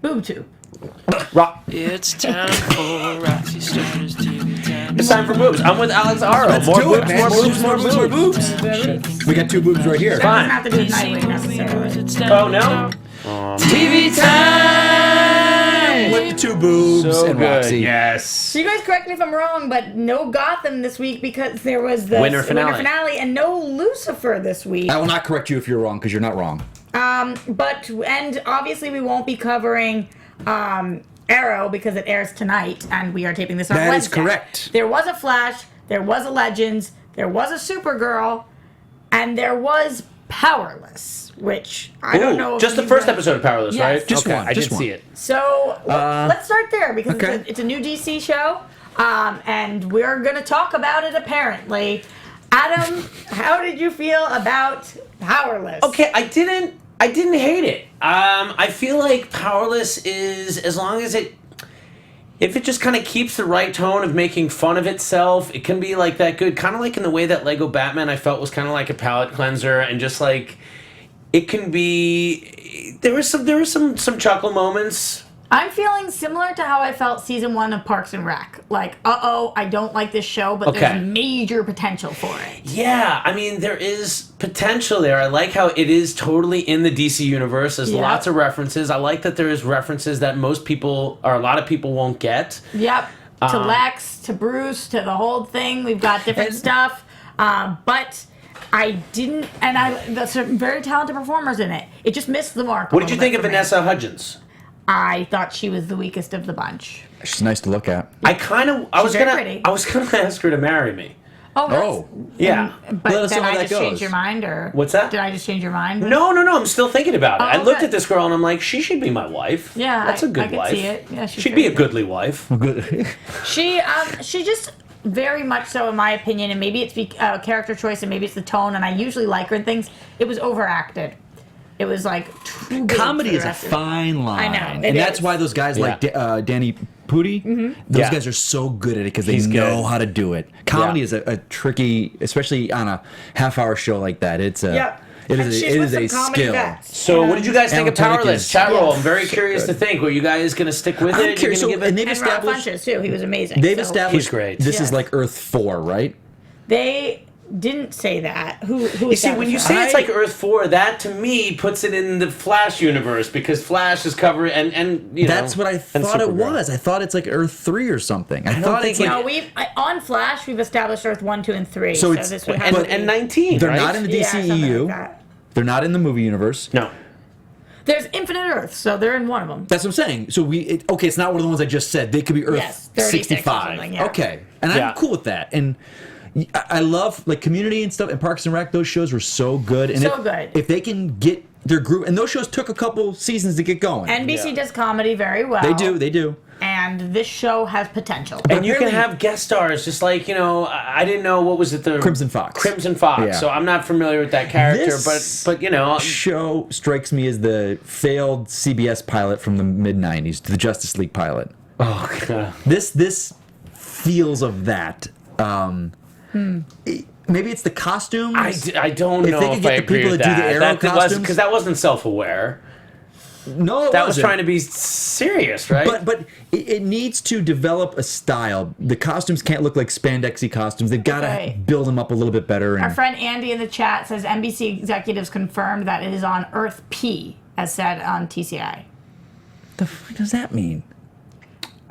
Speaker 4: Boob tube.
Speaker 9: It's time for Roxy Striar's TV time.
Speaker 1: It's time for boobs. I'm with Alex Aro.
Speaker 3: Let's
Speaker 1: More
Speaker 3: do it,
Speaker 1: boobs,
Speaker 3: man.
Speaker 1: more boobs, more boobs.
Speaker 3: We got two boobs right here.
Speaker 1: Fine.
Speaker 4: Doesn't have to do with Nightwing necessarily.
Speaker 1: Oh no.
Speaker 9: TV time!
Speaker 3: With the two boobs
Speaker 1: So
Speaker 3: and
Speaker 1: good.
Speaker 3: Roxy.
Speaker 1: Yes.
Speaker 4: So you guys correct me if I'm wrong, but no Gotham this week because there was the
Speaker 1: Winter finale.
Speaker 4: and no Lucifer this week.
Speaker 3: I will not correct you if you're wrong because you're not wrong.
Speaker 4: And obviously we won't be covering Arrow because it airs tonight, and we are taping this on
Speaker 3: That is
Speaker 4: Wednesday.
Speaker 3: correct.
Speaker 4: There was a Flash, there was a Legends, there was a Supergirl, and there was Powerless, which I don't know. If
Speaker 1: Just the
Speaker 4: you
Speaker 1: first
Speaker 4: guys-
Speaker 1: episode of Powerless,
Speaker 4: Yes.
Speaker 1: right?
Speaker 3: Just
Speaker 1: okay,
Speaker 3: one,
Speaker 1: I
Speaker 3: just
Speaker 1: did see
Speaker 3: one.
Speaker 1: it.
Speaker 4: So let's start there because
Speaker 3: okay.
Speaker 4: it's a new DC show, and we're going to talk about it apparently. Adam, how did you feel about Powerless?
Speaker 1: Okay, I didn't hate it. I feel like Powerless is, as long as if it just kind of keeps the right tone of making fun of itself, it can be like that good. Kind of like in the way that Lego Batman I felt was kind of like a palate cleanser, and just like it can be. There were some chuckle moments.
Speaker 4: I'm feeling similar to how I felt season 1 of Parks and Rec. Like, I don't like this show, but
Speaker 1: Okay.
Speaker 4: there's major potential for it.
Speaker 1: Yeah, I mean there is. potential there. I like how it is totally in the DC universe. There's lots of references. I like that there is references that most people, or a lot of people, won't get.
Speaker 4: Yep. To Lex, to Bruce, to the whole thing. We've got different stuff. But I didn't, and there's some very talented performers in it. It just missed the mark.
Speaker 1: What did you think of Vanessa Hudgens?
Speaker 4: I thought she was the weakest of the bunch.
Speaker 3: She's nice to look at.
Speaker 1: I was gonna ask her to marry me.
Speaker 4: Oh,
Speaker 1: yeah.
Speaker 4: But
Speaker 3: Let us
Speaker 4: then
Speaker 3: know how
Speaker 4: I
Speaker 3: that
Speaker 4: just
Speaker 3: goes.
Speaker 4: changed your mind, or
Speaker 1: What's that?
Speaker 4: Did I just change your mind?
Speaker 1: No. I'm still thinking about it. I looked
Speaker 4: okay.
Speaker 1: at this girl and I'm like, she should be my wife.
Speaker 4: Yeah,
Speaker 1: that's a good
Speaker 4: I could
Speaker 1: wife.
Speaker 4: see it. Yeah,
Speaker 1: she'd be a goodly wife.
Speaker 4: She just very much so, in my opinion, and maybe it's character choice, and maybe it's the tone. And I usually like her in things. It was overacted. It was like too big.
Speaker 3: Comedy
Speaker 4: for the
Speaker 3: is a
Speaker 4: rest of it.
Speaker 3: fine line.
Speaker 4: I know,
Speaker 3: and
Speaker 4: it
Speaker 3: that's
Speaker 4: is.
Speaker 3: why those guys like Danny Pudi, those guys are so good at it because they know how to do it. Comedy is a tricky, especially on a half-hour show like that. It's a it is a skill.
Speaker 1: So, what did you guys think of
Speaker 3: Tonic
Speaker 1: Powerless?
Speaker 3: is-
Speaker 1: Chat roll. I'm
Speaker 3: Yes.
Speaker 1: very
Speaker 3: So
Speaker 1: curious to
Speaker 3: good.
Speaker 1: think. Were you guys going to stick with
Speaker 3: I'm
Speaker 1: it?
Speaker 3: curious.
Speaker 1: You're
Speaker 3: So,
Speaker 1: gonna give
Speaker 3: and
Speaker 1: it?
Speaker 3: they've
Speaker 4: And Rob
Speaker 3: established
Speaker 4: Funches too. He was amazing.
Speaker 3: they've
Speaker 4: so.
Speaker 3: established
Speaker 1: He's great.
Speaker 3: this is
Speaker 4: Yeah.
Speaker 3: like Earth 4, right?
Speaker 4: They didn't say that. Who
Speaker 1: You see, when you say it's
Speaker 3: I-
Speaker 1: like Earth 4, that to me puts it in the Flash universe because Flash is covered and you know.
Speaker 3: That's what I
Speaker 1: and
Speaker 3: thought it
Speaker 1: Supergirl.
Speaker 3: was. I thought it's like Earth 3 or something. I thought
Speaker 1: think
Speaker 3: it's
Speaker 1: it-
Speaker 3: like
Speaker 4: No, on Flash we've established Earth 1, 2, and 3.
Speaker 3: So it's-
Speaker 4: this would have to be-
Speaker 1: and 19.
Speaker 3: they're
Speaker 1: right?
Speaker 3: not in the
Speaker 4: Yeah, something
Speaker 3: DCEU.
Speaker 4: like that.
Speaker 3: They're not in the movie universe.
Speaker 1: No.
Speaker 4: There's infinite Earths, so they're in one of them.
Speaker 3: That's what I'm saying. So okay, it's not one of the ones I just said. They could be Earth
Speaker 4: Yes, 36 or
Speaker 3: 65.
Speaker 4: something, yeah.
Speaker 3: Okay, and
Speaker 1: Yeah.
Speaker 3: I'm cool with that. And I love like Community and stuff and Parks and Rec. Those shows were so good. And
Speaker 4: So good.
Speaker 3: If they can get their group, and those shows took a couple seasons to get going.
Speaker 4: NBC does comedy very well.
Speaker 3: They do.
Speaker 4: And this show has potential.
Speaker 1: And you can
Speaker 3: apparently-
Speaker 1: have guest stars, just like, I didn't know, what was it? The
Speaker 3: Crimson Fox.
Speaker 1: Crimson Fox.
Speaker 3: Yeah.
Speaker 1: So I'm not familiar with that character,
Speaker 3: This
Speaker 1: but
Speaker 3: show strikes me as the failed CBS pilot from the mid-90s, the Justice League pilot.
Speaker 1: oh, God.
Speaker 3: This feels of that. Maybe it's the costumes.
Speaker 1: I don't
Speaker 3: If
Speaker 1: know
Speaker 3: they could
Speaker 1: if
Speaker 3: get
Speaker 1: I
Speaker 3: the
Speaker 1: agree
Speaker 3: people
Speaker 1: with
Speaker 3: to do the
Speaker 1: that.
Speaker 3: Arrow costumes?
Speaker 1: Because that wasn't self-aware.
Speaker 3: No,
Speaker 1: That was trying to be serious, right?
Speaker 3: But it needs to develop a style. The costumes can't look like spandexy costumes. They've got to
Speaker 4: Right.
Speaker 3: build them up a little bit better.
Speaker 4: Our
Speaker 3: And
Speaker 4: friend Andy in the chat says NBC executives confirmed that it is on Earth P, as said on TCI.
Speaker 3: the fuck does that mean?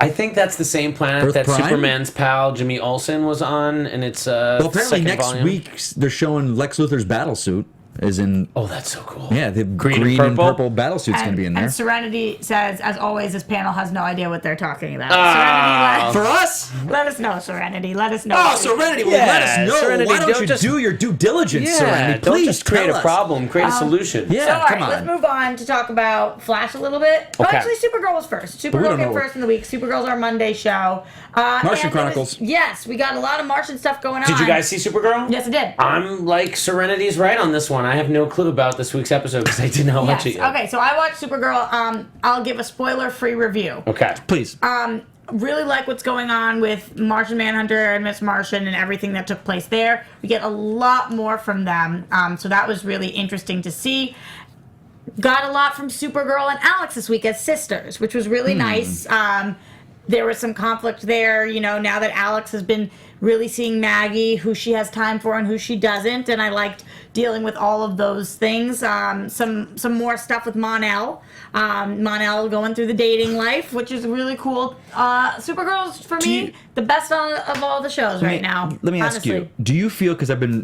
Speaker 1: I think that's the same planet
Speaker 3: Earth
Speaker 1: that
Speaker 3: Prime?
Speaker 1: Superman's pal Jimmy Olsen was on, and it's
Speaker 3: Well, apparently
Speaker 1: second
Speaker 3: next
Speaker 1: volume.
Speaker 3: week they're showing Lex Luthor's battle suit. Is in
Speaker 1: Oh, that's so cool.
Speaker 3: yeah, the
Speaker 1: Green
Speaker 3: green,
Speaker 1: and
Speaker 3: and
Speaker 1: purple?
Speaker 3: purple battle suit's going to be in there.
Speaker 4: And Serenity says, as always, this panel has no idea what they're talking about.
Speaker 1: Ah.
Speaker 3: For us?
Speaker 4: Let us know, Serenity. Let us know.
Speaker 3: Oh, Serenity, well, let us know.
Speaker 1: Serenity,
Speaker 3: Why don't
Speaker 1: don't
Speaker 3: you
Speaker 1: just-
Speaker 3: do your due diligence,
Speaker 1: Yeah,
Speaker 3: Serenity?
Speaker 1: don't
Speaker 3: Please
Speaker 1: just create
Speaker 3: tell
Speaker 1: a
Speaker 3: us.
Speaker 1: problem, create a solution.
Speaker 3: Yeah,
Speaker 4: So, all
Speaker 3: come
Speaker 4: right,
Speaker 3: on.
Speaker 4: let's move on to talk about Flash a little bit. Oh,
Speaker 1: Okay.
Speaker 4: actually, Supergirl was first.
Speaker 3: we
Speaker 4: Supergirl
Speaker 3: don't
Speaker 4: came
Speaker 3: know.
Speaker 4: first in the week. Supergirl's our Monday show.
Speaker 3: Martian
Speaker 4: and it was-
Speaker 3: Chronicles.
Speaker 4: Yes, we got a lot of Martian stuff going on.
Speaker 1: Did you guys see Supergirl?
Speaker 4: Yes, I did.
Speaker 1: I'm like Serenity's right on this one. I have no clue about this week's episode because I did not watch it yet.
Speaker 4: Okay, so I watched Supergirl. I'll give a spoiler-free review.
Speaker 1: Okay.
Speaker 3: Please.
Speaker 4: Really like what's going on with Martian Manhunter and Miss Martian and everything that took place there. We get a lot more from them, so that was really interesting to see. Got a lot from Supergirl and Alex this week as sisters, which was really nice. There was some conflict there, now that Alex has been really seeing Maggie, who she has time for and who she doesn't, and I liked dealing with all of those things. Some more stuff with Mon-El. Mon-El going through the dating life, which is really cool. Supergirl's, for me, the best of all the shows right now.
Speaker 3: Let me ask you, do you feel, because I've been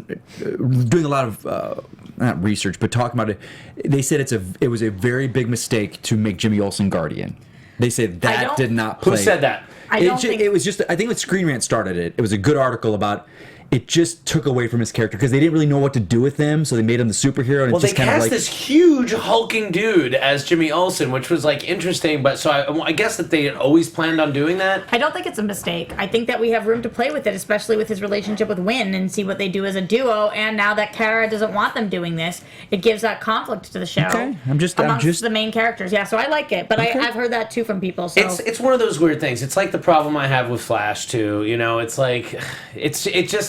Speaker 3: doing a lot of, not research, but talking about it, they said it was a very big mistake to make Jimmy Olsen Guardian. They said that did not play.
Speaker 1: Who said that?
Speaker 3: It was just, I think when Screen Rant started it, it was a good article about it just took away from his character because they didn't really know what to do with him, so they made him the superhero, and
Speaker 1: Well,
Speaker 3: it's
Speaker 1: they
Speaker 3: just kind of
Speaker 1: cast
Speaker 3: like
Speaker 1: this huge hulking dude as Jimmy Olsen, which was like interesting. But so I guess that they had always planned on doing that.
Speaker 4: I don't think it's a mistake. I think that we have room to play with it, especially with his relationship with Wynn, and see what they do as a duo. And now that Kara doesn't want them doing this, it gives that conflict to the show.
Speaker 3: Okay. I'm just
Speaker 4: the main characters. Yeah, so I like it, but I've heard that too from people. So
Speaker 1: It's one of those weird things. It's like the problem I have with Flash too. It's like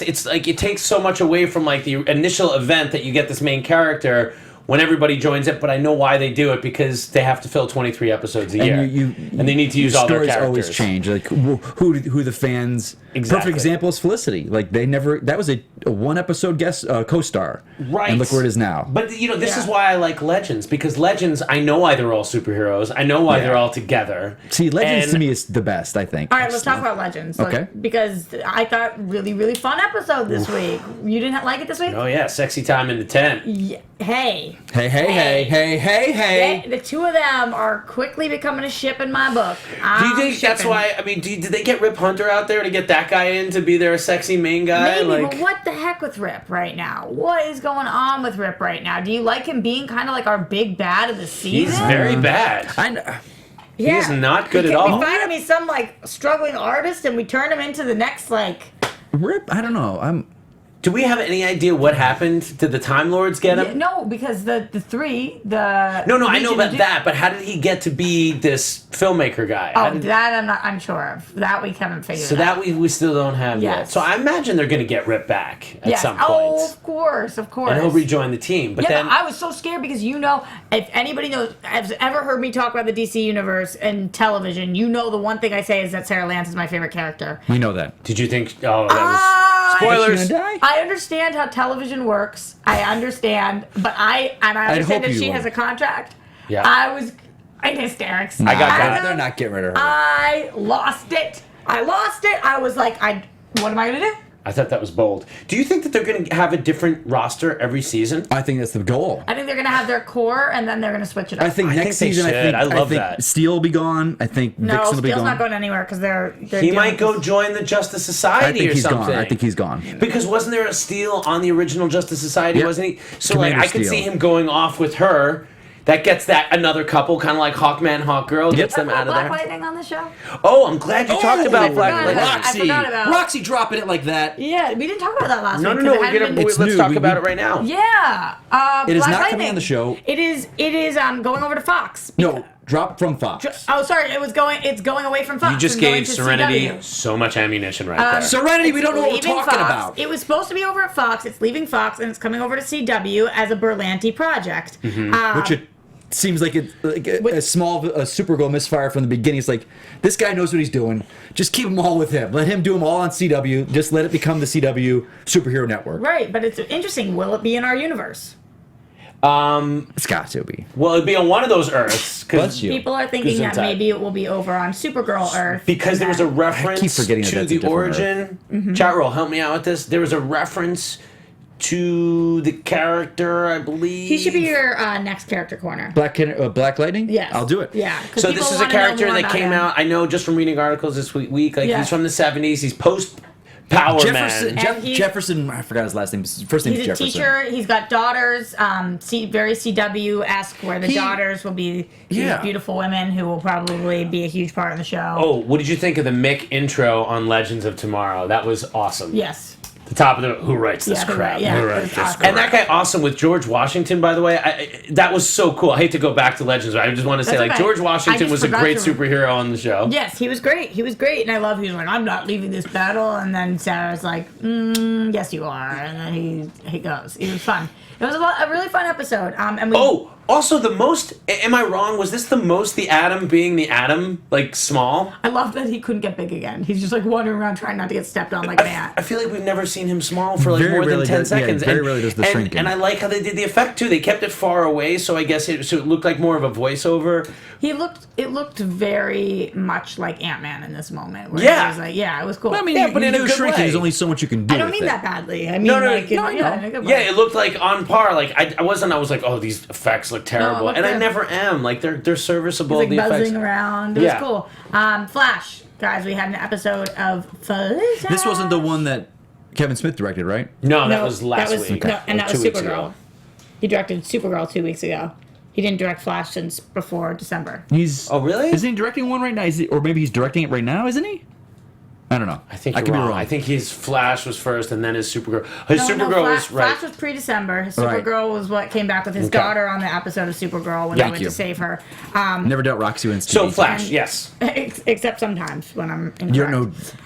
Speaker 1: it's like it takes so much away from like the initial event that you get this main character when everybody joins it. But I know why they do it, because they have to fill 23 episodes a year,
Speaker 3: and
Speaker 1: and they need to use all their
Speaker 3: stories
Speaker 1: characters.
Speaker 3: always change. Like who the fans
Speaker 1: Exactly.
Speaker 3: Perfect example is Felicity. Like that was a one episode guest co-star.
Speaker 1: Right.
Speaker 3: And look where it is now.
Speaker 1: But this is why I like Legends, because Legends, I know why they're all superheroes. I know why they're all together.
Speaker 3: See, Legends to me is the best, I think.
Speaker 4: All right, let's talk about Legends.
Speaker 3: Okay.
Speaker 4: Because I thought really, really fun episode this week. You didn't like it this week?
Speaker 1: Oh yeah, sexy time in the tent.
Speaker 4: Yeah. Hey.
Speaker 3: Hey.
Speaker 4: The two of them are quickly becoming a ship in my book.
Speaker 1: Do you think that's why? I mean, did they get Rip Hunter out there to get that guy in to be their sexy main guy?
Speaker 4: Maybe, but what the heck with Rip right now? What is going on with Rip right now? Do you like him being kind of like our big bad of the season?
Speaker 1: He's very bad.
Speaker 3: I know.
Speaker 4: Yeah.
Speaker 1: He's not good at all.
Speaker 4: We find him some like struggling artist, and we turn him into the next like.
Speaker 3: Rip. I don't know.
Speaker 1: Do we have any idea what happened? Did the Time Lords get him?
Speaker 4: Yeah, no, because the three.
Speaker 1: No, I know about that, but how did he get to be this filmmaker guy?
Speaker 4: That I'm not unsure of. That we haven't figured out.
Speaker 1: So that we still don't have yet. So I imagine they're going to get Rip back at some point.
Speaker 4: Oh, of course.
Speaker 1: And he'll rejoin the team. But then
Speaker 4: I was so scared because if anybody has ever heard me talk about the DC universe and television, the one thing I say is that Sarah Lance is my favorite character.
Speaker 3: We know that.
Speaker 1: Did you think? Oh, that was spoilers.
Speaker 4: I understand how television works. I understand, but I understand that she has a contract.
Speaker 1: Yeah.
Speaker 4: I was in hysterics.
Speaker 1: I got
Speaker 3: they're not getting rid of her.
Speaker 4: I lost it. I was like, what am I gonna do?
Speaker 1: I thought that was bold. Do you think that they're going to have a different roster every season?
Speaker 3: I think that's the goal.
Speaker 4: I think they're going to have their core, and then they're going to switch it up.
Speaker 3: I think next season, I think
Speaker 1: that.
Speaker 3: Steel will be gone. I think Vixen will be gone.
Speaker 4: Steel's not going anywhere because they're
Speaker 1: he might go join the Justice Society or something.
Speaker 3: I think he's gone.
Speaker 1: Because wasn't there a Steel on the original Justice Society, wasn't he? So
Speaker 3: Commander
Speaker 1: I could see him going off with her. That gets that another couple, kind of like Hawkman, Hawkgirl, gets them out of there.
Speaker 4: Black Lightning on the show?
Speaker 1: Oh, I'm glad you talked about Black Lightning.
Speaker 4: I forgot about
Speaker 3: Roxy dropping it like that.
Speaker 4: Yeah, we didn't talk about that last week.
Speaker 1: No. Let's talk about it right now.
Speaker 4: Yeah.
Speaker 3: It is
Speaker 4: Black
Speaker 3: not
Speaker 4: Lightning.
Speaker 3: coming on the show.
Speaker 4: It is going over to Fox.
Speaker 3: No, drop from Fox.
Speaker 4: Oh, sorry. It's going away from Fox.
Speaker 1: You just
Speaker 4: and going
Speaker 1: gave
Speaker 4: to
Speaker 1: Serenity
Speaker 4: CW.
Speaker 1: so much ammunition right there.
Speaker 3: Serenity, we don't know what we're talking
Speaker 4: Fox.
Speaker 3: about.
Speaker 4: It was supposed to be over at Fox. It's leaving Fox, and it's coming over to CW as a Berlanti project.
Speaker 3: Which it seems like a small Supergirl misfire from the beginning. It's like, this guy knows what he's doing. Just keep them all with him. Let him do them all on CW. Just let it become the CW superhero network.
Speaker 4: Right, but it's interesting. Will it be in our universe?
Speaker 3: It's got to be.
Speaker 1: Well, it'd be on one of those Earths.
Speaker 4: People are thinking that maybe it will be over on Supergirl Earth.
Speaker 1: Because there was a reference to the
Speaker 3: origin.
Speaker 1: Chat roll, help me out with this. There was a reference to the character, I believe.
Speaker 4: He should be your next character corner.
Speaker 3: Black Lightning?
Speaker 4: Yes.
Speaker 3: I'll do it.
Speaker 4: Yeah.
Speaker 1: So this is a character that came out, I know just from reading articles this week, like he's from the 70s, he's post Power Man.
Speaker 3: Jefferson, I forgot his last name. First name is Jefferson.
Speaker 4: He's a teacher. He's got daughters, very CW-esque, where the daughters will be these beautiful women who will probably be a huge part of the show.
Speaker 1: Oh, what did you think of the Mick intro on Legends of Tomorrow? That was awesome.
Speaker 4: Yes.
Speaker 1: The top of the who writes this crap?
Speaker 4: Yeah,
Speaker 1: who writes this crap? And that guy awesome with George Washington, by the way. That was so cool. I hate to go back to Legends, but I just want to say, George Washington was a great superhero on the show.
Speaker 4: Yes, he was great. He was great, and I love. He was like, "I'm not leaving this battle," and then Sarah's like, "Yes, you are," and then he goes. It was fun. It was a really fun episode. And we.
Speaker 1: Also, the most, am I wrong? Was this the most the Atom being the Atom, like small?
Speaker 4: I love that he couldn't get big again. He's just like wandering around trying not to get stepped on like that.
Speaker 1: I feel like we've never seen him small for like more than 10 seconds.
Speaker 3: Yeah, very rarely does the shrinking.
Speaker 1: And I like how they did the effect too. They kept it far away, so I guess it looked like more of a voiceover.
Speaker 4: It looked very much like Ant-Man in this moment. Where
Speaker 1: Yeah.
Speaker 4: It was like, it was cool.
Speaker 3: Well, I mean, but in a good shrinking, there's only so much you can do.
Speaker 4: I don't
Speaker 3: with
Speaker 4: mean
Speaker 3: it.
Speaker 4: that badly. I mean,
Speaker 1: it looked like on par. Like I was like, oh, these effects look terrible, and I never am. Like they're serviceable.
Speaker 4: It's like
Speaker 1: the
Speaker 4: buzzing
Speaker 1: effects.
Speaker 4: around. It was cool. Flash, guys, we had an episode of Flash.
Speaker 3: This wasn't the one that Kevin Smith directed, right?
Speaker 1: No, that was last week.
Speaker 4: No, and that was
Speaker 1: 2 weeks
Speaker 4: Supergirl.
Speaker 1: ago.
Speaker 4: He directed Supergirl 2 weeks ago. He didn't direct Flash since before December.
Speaker 1: Oh, really?
Speaker 3: Isn't he directing one right now? Or maybe he's directing it right now, isn't he? I don't know.
Speaker 1: I think
Speaker 3: I could be wrong.
Speaker 1: I think his Flash was first, and then his Supergirl. Supergirl was right.
Speaker 4: Flash was pre-December. His Supergirl was what came back with his daughter on the episode of Supergirl when they went to save her.
Speaker 3: Never doubt Roxy wins.
Speaker 1: So Flash, yes.
Speaker 4: Except sometimes when I'm incorrect.
Speaker 3: You don't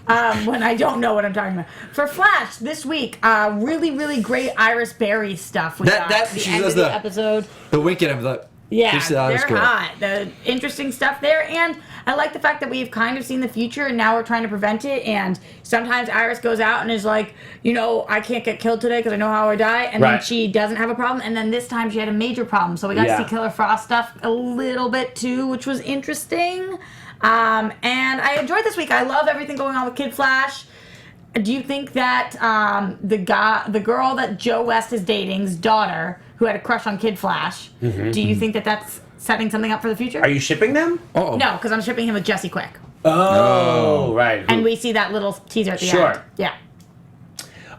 Speaker 3: know.
Speaker 4: When I don't know what I'm talking about. For Flash this week, really, really great Iris Berry stuff. We got the end of the episode.
Speaker 3: The wink at him.
Speaker 4: Yeah,
Speaker 3: that was
Speaker 4: they're
Speaker 3: good.
Speaker 4: hot. The interesting stuff there, and I like the fact that we've kind of seen the future, and now we're trying to prevent it. And sometimes Iris goes out and is like, I can't get killed today because I know how I die, and then she doesn't have a problem. And then this time she had a major problem, so we got to see Killer Frost stuff a little bit too, which was interesting. And I enjoyed this week. I love everything going on with Kid Flash. Do you think that the girl that Joe West is dating's daughter, who had a crush on Kid Flash, do you think that that's setting something up for the future?
Speaker 1: Are you shipping them?
Speaker 3: Oh
Speaker 4: No, because I'm shipping him with Jesse Quick.
Speaker 1: Oh, right.
Speaker 4: And we see that little teaser at the end. Yeah.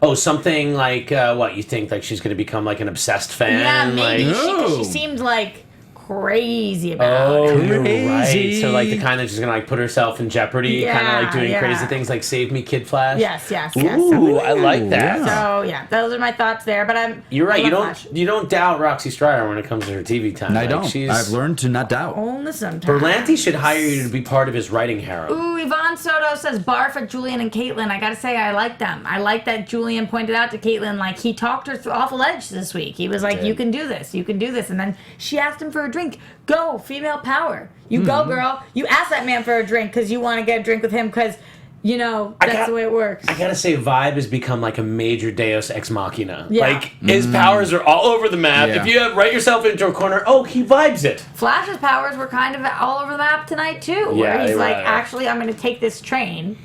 Speaker 1: Oh, something like, what, you think like she's going to become like an obsessed fan?
Speaker 4: Yeah, maybe.
Speaker 1: Like,
Speaker 4: She seemed like crazy about it.
Speaker 1: Oh, you're
Speaker 3: Crazy.
Speaker 1: right. So like the kind that's just gonna like put herself in jeopardy, kind of like doing crazy things, like save me, Kid Flash.
Speaker 4: Yes.
Speaker 1: Ooh, I like that.
Speaker 4: So yeah, those are my thoughts there. But
Speaker 1: You're right.
Speaker 4: I love Flash.
Speaker 1: You don't doubt Roxy Striar when it comes to her TV time.
Speaker 3: I
Speaker 1: Like,
Speaker 3: don't. I've learned to not doubt.
Speaker 4: Only sometimes.
Speaker 1: Berlanti should hire you to be part of his writing harem.
Speaker 4: Ooh, Yvonne Soto says barf at Julian and Caitlin. I gotta say, I like them. I like that Julian pointed out to Caitlin, like, he talked her off a ledge this week. He was like, you can do this. And then she asked him for a drink. Go, female power. You go, girl. You ask that man for a drink because you want to get a drink with him because, that's the way it works.
Speaker 1: I gotta say, Vibe has become like a major Deus Ex Machina.
Speaker 4: Yeah.
Speaker 1: Like, his powers are all over the map.
Speaker 3: Yeah.
Speaker 1: If you write yourself into a corner, he vibes it.
Speaker 4: Flash's powers were kind of all over the map tonight, too. Where
Speaker 1: Yeah,
Speaker 4: he's
Speaker 1: they
Speaker 4: like,
Speaker 1: were.
Speaker 4: actually, I'm going to take this train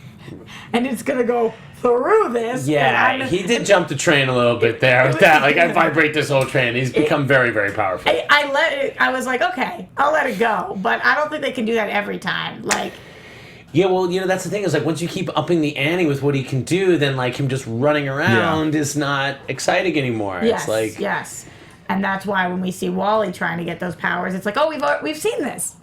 Speaker 4: and it's going to go through this.
Speaker 1: Yeah, he did jump the train a little bit there with that. Like, I vibrate this whole train. He's become very, very powerful.
Speaker 4: I was like, okay, I'll let it go. But I don't think they can do that every time. Like,
Speaker 1: yeah, well, that's the thing is, like, once you keep upping the ante with what he can do, then, like, him just running around is not exciting anymore.
Speaker 4: yes,
Speaker 1: It's like,
Speaker 4: yes. And that's why when we see Wally trying to get those powers, it's like, we've seen this.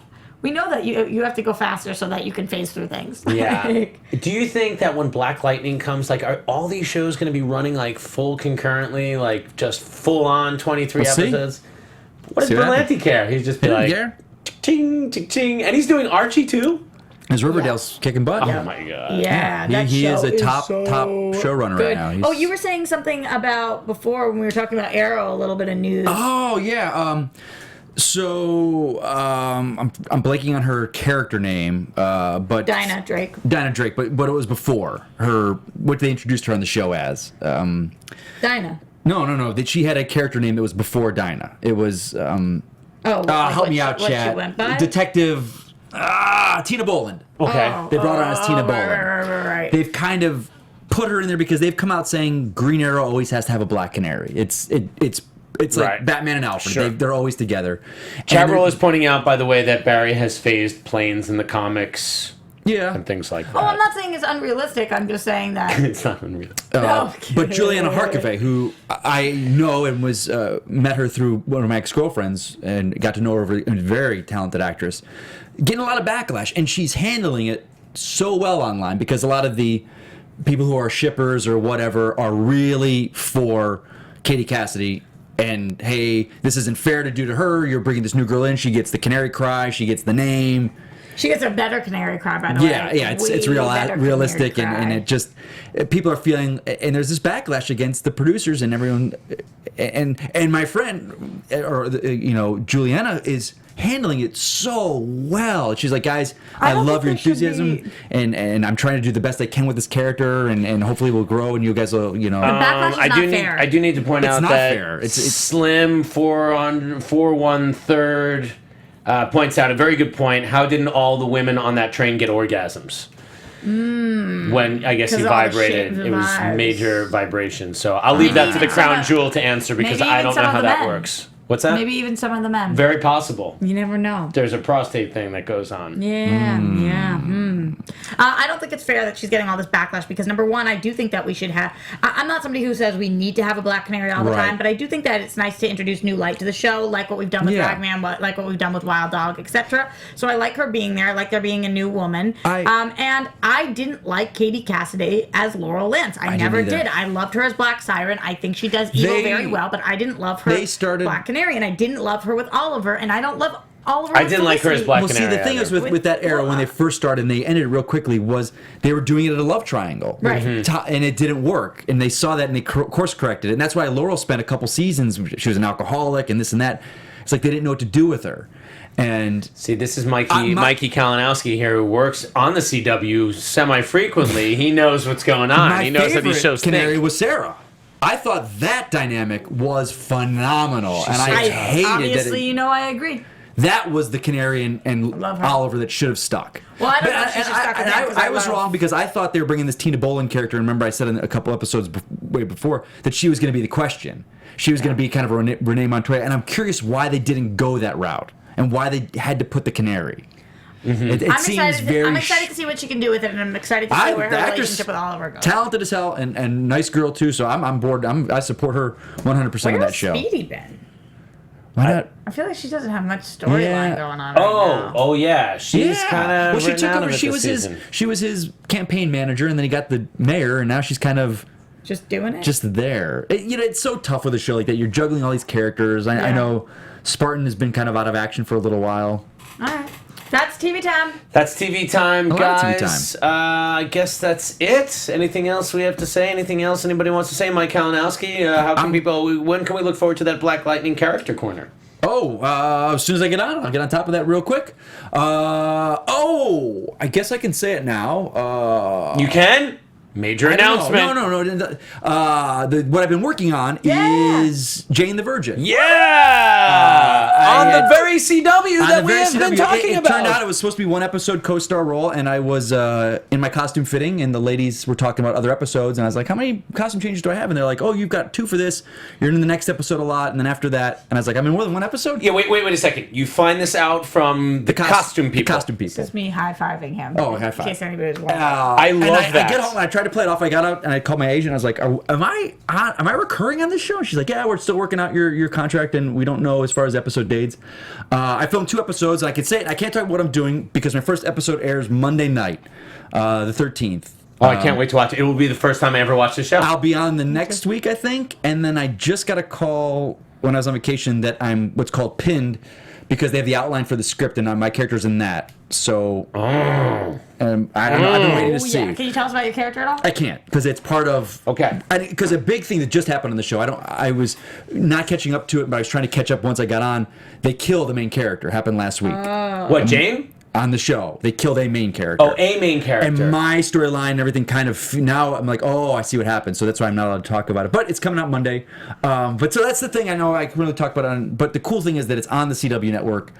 Speaker 4: We know that you have to go faster so that you can phase through things.
Speaker 1: yeah. Do you think that when Black Lightning comes, like, are all these shows going to be running, like, full concurrently, like, just full-on 23
Speaker 3: We'll see.
Speaker 1: episodes? What does
Speaker 3: See what
Speaker 1: Berlanti care? He's just be
Speaker 3: He doesn't
Speaker 1: like,
Speaker 3: care.
Speaker 1: ting, ting, ting. And he's doing Archie, too?
Speaker 3: His Riverdale's kicking butt.
Speaker 1: Oh, my God.
Speaker 4: Yeah, that
Speaker 3: He is
Speaker 4: show
Speaker 3: a top
Speaker 4: so
Speaker 3: showrunner
Speaker 4: good.
Speaker 3: right now.
Speaker 4: Oh, you were saying something about before when we were talking about Arrow, a little bit of news.
Speaker 3: Oh yeah. So I'm blanking on her character name, but
Speaker 4: Dinah Drake.
Speaker 3: but it was before her. What they introduced her on the show as.
Speaker 4: Dinah.
Speaker 3: No. That she had a character name that was before Dinah. It was. Help me out,
Speaker 4: what
Speaker 3: Chad.
Speaker 4: she went by?
Speaker 3: Detective. Tina Boland.
Speaker 1: Okay.
Speaker 3: They brought her on as Tina Boland.
Speaker 4: Right.
Speaker 3: They've kind of put her in there because they've come out saying Green Arrow always has to have a black canary. It's like
Speaker 1: Right.
Speaker 3: Batman and Alfred.
Speaker 1: Sure.
Speaker 3: They're always together.
Speaker 1: Chabrol is pointing out, by the way, that Barry has phased planes in the comics
Speaker 3: Yeah.
Speaker 1: and things like that.
Speaker 4: Oh, I'm not saying it's unrealistic. I'm just saying that.
Speaker 1: It's not unreal.
Speaker 3: But Juliana Harkavy, who I know and was met her through one of my ex-girlfriends and got to know her, a very talented actress, getting a lot of backlash, and she's handling it so well online because a lot of the people who are shippers or whatever are really for Katie Cassidy. And hey, this isn't fair to do to her. You're bringing this new girl in. She gets the canary cry. She gets the name.
Speaker 4: She gets a better canary cry, by the way.
Speaker 3: Yeah, it's
Speaker 4: Way better
Speaker 3: realistic,
Speaker 4: canary
Speaker 3: and
Speaker 4: cry.
Speaker 3: it just people are feeling, and there's this backlash against the producers and everyone, and my friend or Juliana is handling it so well. She's like, guys, I
Speaker 4: don't
Speaker 3: love your
Speaker 4: think there should
Speaker 3: enthusiasm,
Speaker 4: be-
Speaker 3: and I'm trying to do the best I can with this character, and hopefully we'll grow, and you guys will,
Speaker 4: backlash is
Speaker 1: I
Speaker 4: not
Speaker 1: do
Speaker 4: fair.
Speaker 1: I do need to point
Speaker 3: It's
Speaker 1: out
Speaker 3: not
Speaker 1: that
Speaker 3: fair. It's
Speaker 1: Slim 413 points out a very good point. How didn't all the women on that train get orgasms? When I guess he
Speaker 4: 'Cause all the
Speaker 1: vibrated,
Speaker 4: shit
Speaker 1: it was
Speaker 4: vibes.
Speaker 1: major vibration. So I'll leave that to the
Speaker 4: even some
Speaker 1: crown
Speaker 4: of-
Speaker 1: jewel to answer because
Speaker 4: maybe
Speaker 1: I
Speaker 4: even
Speaker 1: don't know
Speaker 4: some of
Speaker 1: how
Speaker 4: the
Speaker 1: that
Speaker 4: men.
Speaker 1: works. What's that?
Speaker 4: Maybe even some of the men.
Speaker 1: Very possible.
Speaker 4: You never know.
Speaker 1: There's a prostate thing that goes on.
Speaker 4: Yeah. I don't think it's fair that she's getting all this backlash because, number one, I do think that we should have... I'm not somebody who says we need to have a black canary all the
Speaker 3: Right.
Speaker 4: time, but I do think that it's nice to introduce new light to the show, like what we've done with
Speaker 3: Yeah.
Speaker 4: Ragman, like what we've done with Wild Dog, etc. So I like her being there. I like there being a new woman. And I didn't like Katie Cassidy as Laurel Lance. I never
Speaker 3: didn't either.
Speaker 4: did. I loved her as Black Siren. I think she does evil very well, but I didn't love her Black Canary, and I didn't love her with Oliver, and I don't love Oliver.
Speaker 1: I didn't like her as Black
Speaker 3: Well, see,
Speaker 1: Canary
Speaker 3: the thing
Speaker 1: either.
Speaker 3: is with that era when they first started and they ended it real quickly was they were doing it at a love triangle,
Speaker 4: Right.
Speaker 3: And it didn't work, and they saw that and they course corrected it, and that's why Laurel spent a couple seasons. She was an alcoholic and this and that, It's like they didn't know what to do with her. And
Speaker 1: see, this is Mikey Kalinowski here, who works on the CW semi-frequently. He knows what's going on. He knows how these shows
Speaker 3: canary
Speaker 1: think.
Speaker 3: was Sarah. I thought that dynamic was phenomenal, and I hated
Speaker 4: obviously,
Speaker 3: that.
Speaker 4: I agree.
Speaker 3: That was the canary and Oliver that should have stuck.
Speaker 4: Well, I don't know if she should stuck with that,
Speaker 3: I was wrong because I thought they were bringing this Tina Boland character. And remember, I said in a couple episodes way before that she was going to be the question. She was going to be kind of a Renee Montoya, and I'm curious why they didn't go that route and why they had to put the canary. Mm-hmm.
Speaker 4: I'm excited to see what she can do with it, and I'm excited to see where her relationship with Oliver goes.
Speaker 3: Talented as hell, and nice girl too. So I'm bored. I support her 100% on that show.
Speaker 4: Where's Speedy been?
Speaker 3: Why not?
Speaker 4: I feel like she doesn't have much storyline going on. Right now.
Speaker 1: Oh yeah, she's kind of.
Speaker 3: Well, she took over. She was his campaign manager, and then he got the mayor, and now she's kind of
Speaker 4: just doing it.
Speaker 3: Just there. It's so tough with a show like that. You're juggling all these characters. I know Spartan has been kind of out of action for a little while.
Speaker 4: All right. That's TV time.
Speaker 1: That's TV time, guys.
Speaker 3: TV time.
Speaker 1: I guess that's it. Anything else we have to say? Anything else anybody wants to say? Mike Kalinowski, how can when can we look forward to that Black Lightning character corner?
Speaker 3: As soon as I get on, I'll get on top of that real quick. I guess I can say it now.
Speaker 1: You can? Major announcement.
Speaker 3: No. What I've been working on is Jane the Virgin.
Speaker 1: Yeah! On the very CW that we have been talking about.
Speaker 3: It turned out it was supposed to be one episode co-star role, and I was in my costume fitting, and the ladies were talking about other episodes, and I was like, how many costume changes do I have? And they're like, oh, you've got 2 for this. You're in the next episode a lot, and then after that, and I was like, I'm in more than one episode?
Speaker 1: Yeah, wait a second. You find this out from the costume people.
Speaker 3: The costume people.
Speaker 4: This is me high-fiving him.
Speaker 3: Oh, high five.
Speaker 4: In case anybody was wondering.
Speaker 1: I love that.
Speaker 3: I get home, and I tried to play it off. I got out, and I called my agent. I was like, am I recurring on this show? And she's like, yeah, we're still working out your contract, and we don't know as far as episode dates. I filmed 2 episodes, and I can say it. I can't talk about what I'm doing because my first episode airs Monday night, the 13th.
Speaker 1: Oh, I can't wait to watch it. It will be the first time I ever watch the show.
Speaker 3: I'll be on the next week, I think, and then I just got a call when I was on vacation that I'm what's called pinned because they have the outline for the script, and my character's in that. So, I don't know. I've been waiting to see.
Speaker 4: Yeah. Can you tell us about your character at all?
Speaker 3: I can't because it's part of.
Speaker 1: Okay.
Speaker 3: Because a big thing that just happened on the show. I was not catching up to it, but I was trying to catch up once I got on. They killed the main character. Happened last week.
Speaker 1: What, Jane?
Speaker 3: On the show, they killed a main character.
Speaker 1: Oh, a main character.
Speaker 3: And my storyline and everything kind of now I'm like, oh, I see what happened. So that's why I'm not allowed to talk about it. But it's coming out Monday. But so that's the thing. I know I can really talk about it on. But the cool thing is that it's on the CW network.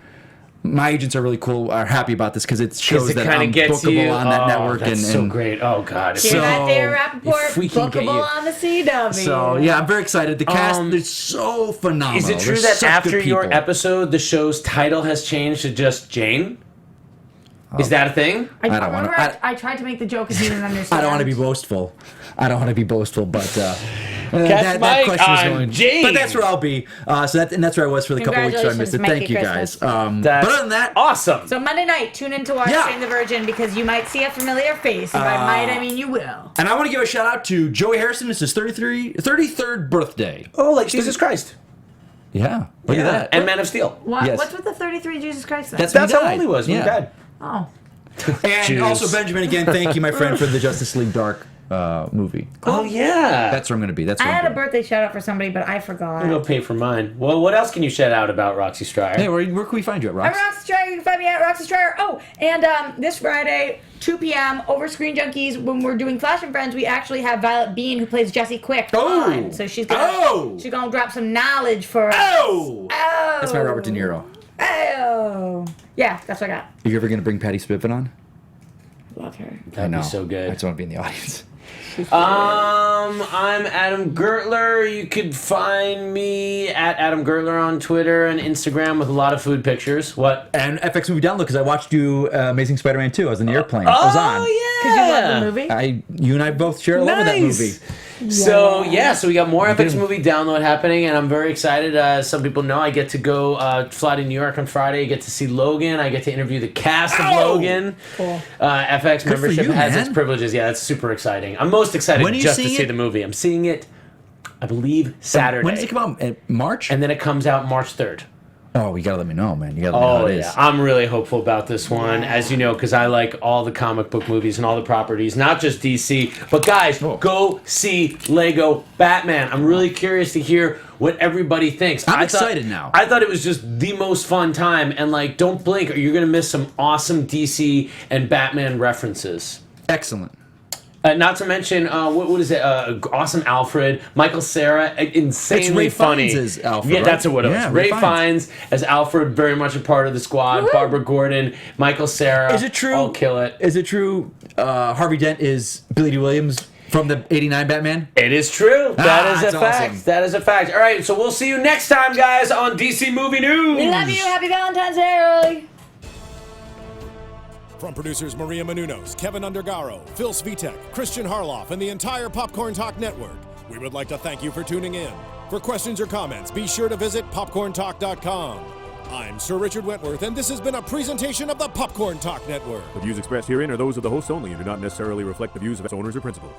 Speaker 3: My agents are really cool, are happy about this because it shows that I'm bookable on that network.
Speaker 1: That's so great. Oh, God.
Speaker 4: Hear that there, Rappaport? Bookable on the CW.
Speaker 3: So, yeah, I'm very excited. The cast is so phenomenal.
Speaker 1: Is it true that after your episode, the show's title has changed to just Jane? Is that a thing?
Speaker 4: I tried to make the joke and he didn't understand.
Speaker 3: I don't want to be boastful. But
Speaker 1: that
Speaker 3: question is going.
Speaker 1: Jane.
Speaker 3: But that's where I'll be. That's where I was for the couple weeks. So I missed it. Thank you guys. But other than that,
Speaker 1: awesome.
Speaker 4: So Monday night, tune in to watch Jane the Virgin because you might see a familiar face. And by might, I mean you will.
Speaker 3: And I want to give a shout out to Joey Harrison. It's his 33rd birthday.
Speaker 1: Oh, like Jesus Christ.
Speaker 3: Yeah. Look at that.
Speaker 1: And Man of Steel.
Speaker 4: What? Yes. What's with the 33 Jesus Christ then?
Speaker 1: That's how old he was when he died.
Speaker 4: Oh.
Speaker 3: And also, Benjamin, again, thank you, my friend, for the Justice League Dark movie.
Speaker 1: Oh, yeah.
Speaker 3: That's where I'm going to be.
Speaker 4: I had a birthday shout out for somebody, but I forgot.
Speaker 1: I'm going to pay for mine. Well, what else can you shout out about Roxy Striar?
Speaker 3: Hey, where can we find you at, Rox?
Speaker 4: I'm Roxy Striar. You can find me at Roxy Striar. Oh, and this Friday, 2 p.m., over Screen Junkies, when we're doing Flash and Friends, we actually have Violet Bean, who plays Jessie Quick, on. So she's going to drop some knowledge for us.
Speaker 3: Oh! That's my Robert De Niro.
Speaker 4: Oh! Yeah, that's what I got.
Speaker 3: Are you ever going to bring Patty Spiffin on?
Speaker 4: Love her.
Speaker 1: That'd be so good.
Speaker 3: I just want to be in the audience.
Speaker 1: I'm Adam Gertler. You could find me at Adam Gertler on Twitter and Instagram with a lot of food pictures. What?
Speaker 3: And FX Movie Download, because I watched you Amazing Spider-Man 2. I was in the airplane. I was on.
Speaker 1: Oh, yeah.
Speaker 4: Because you love the movie?
Speaker 3: You and I both share a love of that movie.
Speaker 1: So we got more FX Movie Download happening, and I'm very excited. As some people know, I get to go fly to New York on Friday. I get to see Logan. I get to interview the cast of Logan.
Speaker 4: Cool.
Speaker 1: FX membership has its privileges. Yeah, that's super exciting. I'm most excited just to see the movie. I'm seeing it, I believe, Saturday.
Speaker 3: When does it come out? March?
Speaker 1: And then it comes out March 3rd.
Speaker 3: Oh, you gotta let me know, man. You gotta let me know how it is.
Speaker 1: I'm really hopeful about this one, as you know, because I like all the comic book movies and all the properties, not just DC. But guys, go see Lego Batman. I'm really curious to hear what everybody thinks.
Speaker 3: I'm excited now.
Speaker 1: I thought it was just the most fun time, and like, don't blink or you're gonna miss some awesome DC and Batman references.
Speaker 3: Excellent.
Speaker 1: Not to mention, what is it? Awesome Alfred, Michael Cera, insanely funny.
Speaker 3: Fiennes as Alfred,
Speaker 1: yeah,
Speaker 3: right?
Speaker 1: that's what it was.
Speaker 3: Yeah,
Speaker 1: Ray
Speaker 3: Ray
Speaker 1: Fiennes as Alfred, very much a part of the squad.
Speaker 4: Woo-hoo.
Speaker 1: Barbara Gordon, Michael Cera.
Speaker 3: Is it true?
Speaker 1: I'll kill it.
Speaker 3: Is it true? Harvey Dent is Billy D. Williams from the '89 Batman.
Speaker 1: It is true. That is a
Speaker 3: that's
Speaker 1: fact.
Speaker 3: awesome.
Speaker 1: That is a fact. All right, so we'll see you next time, guys, on DC Movie News.
Speaker 4: We love you. Happy Valentine's Day early.
Speaker 2: From producers Maria Menounos, Kevin Undergaro, Phil Svitek, Kristian Harloff, and the entire Popcorn Talk Network, we would like to thank you for tuning in. For questions or comments, be sure to visit popcorntalk.com. I'm Sir Richard Wentworth, and this has been a presentation of the Popcorn Talk Network.
Speaker 10: The views expressed herein are those of the hosts only and do not necessarily reflect the views of its owners or principals.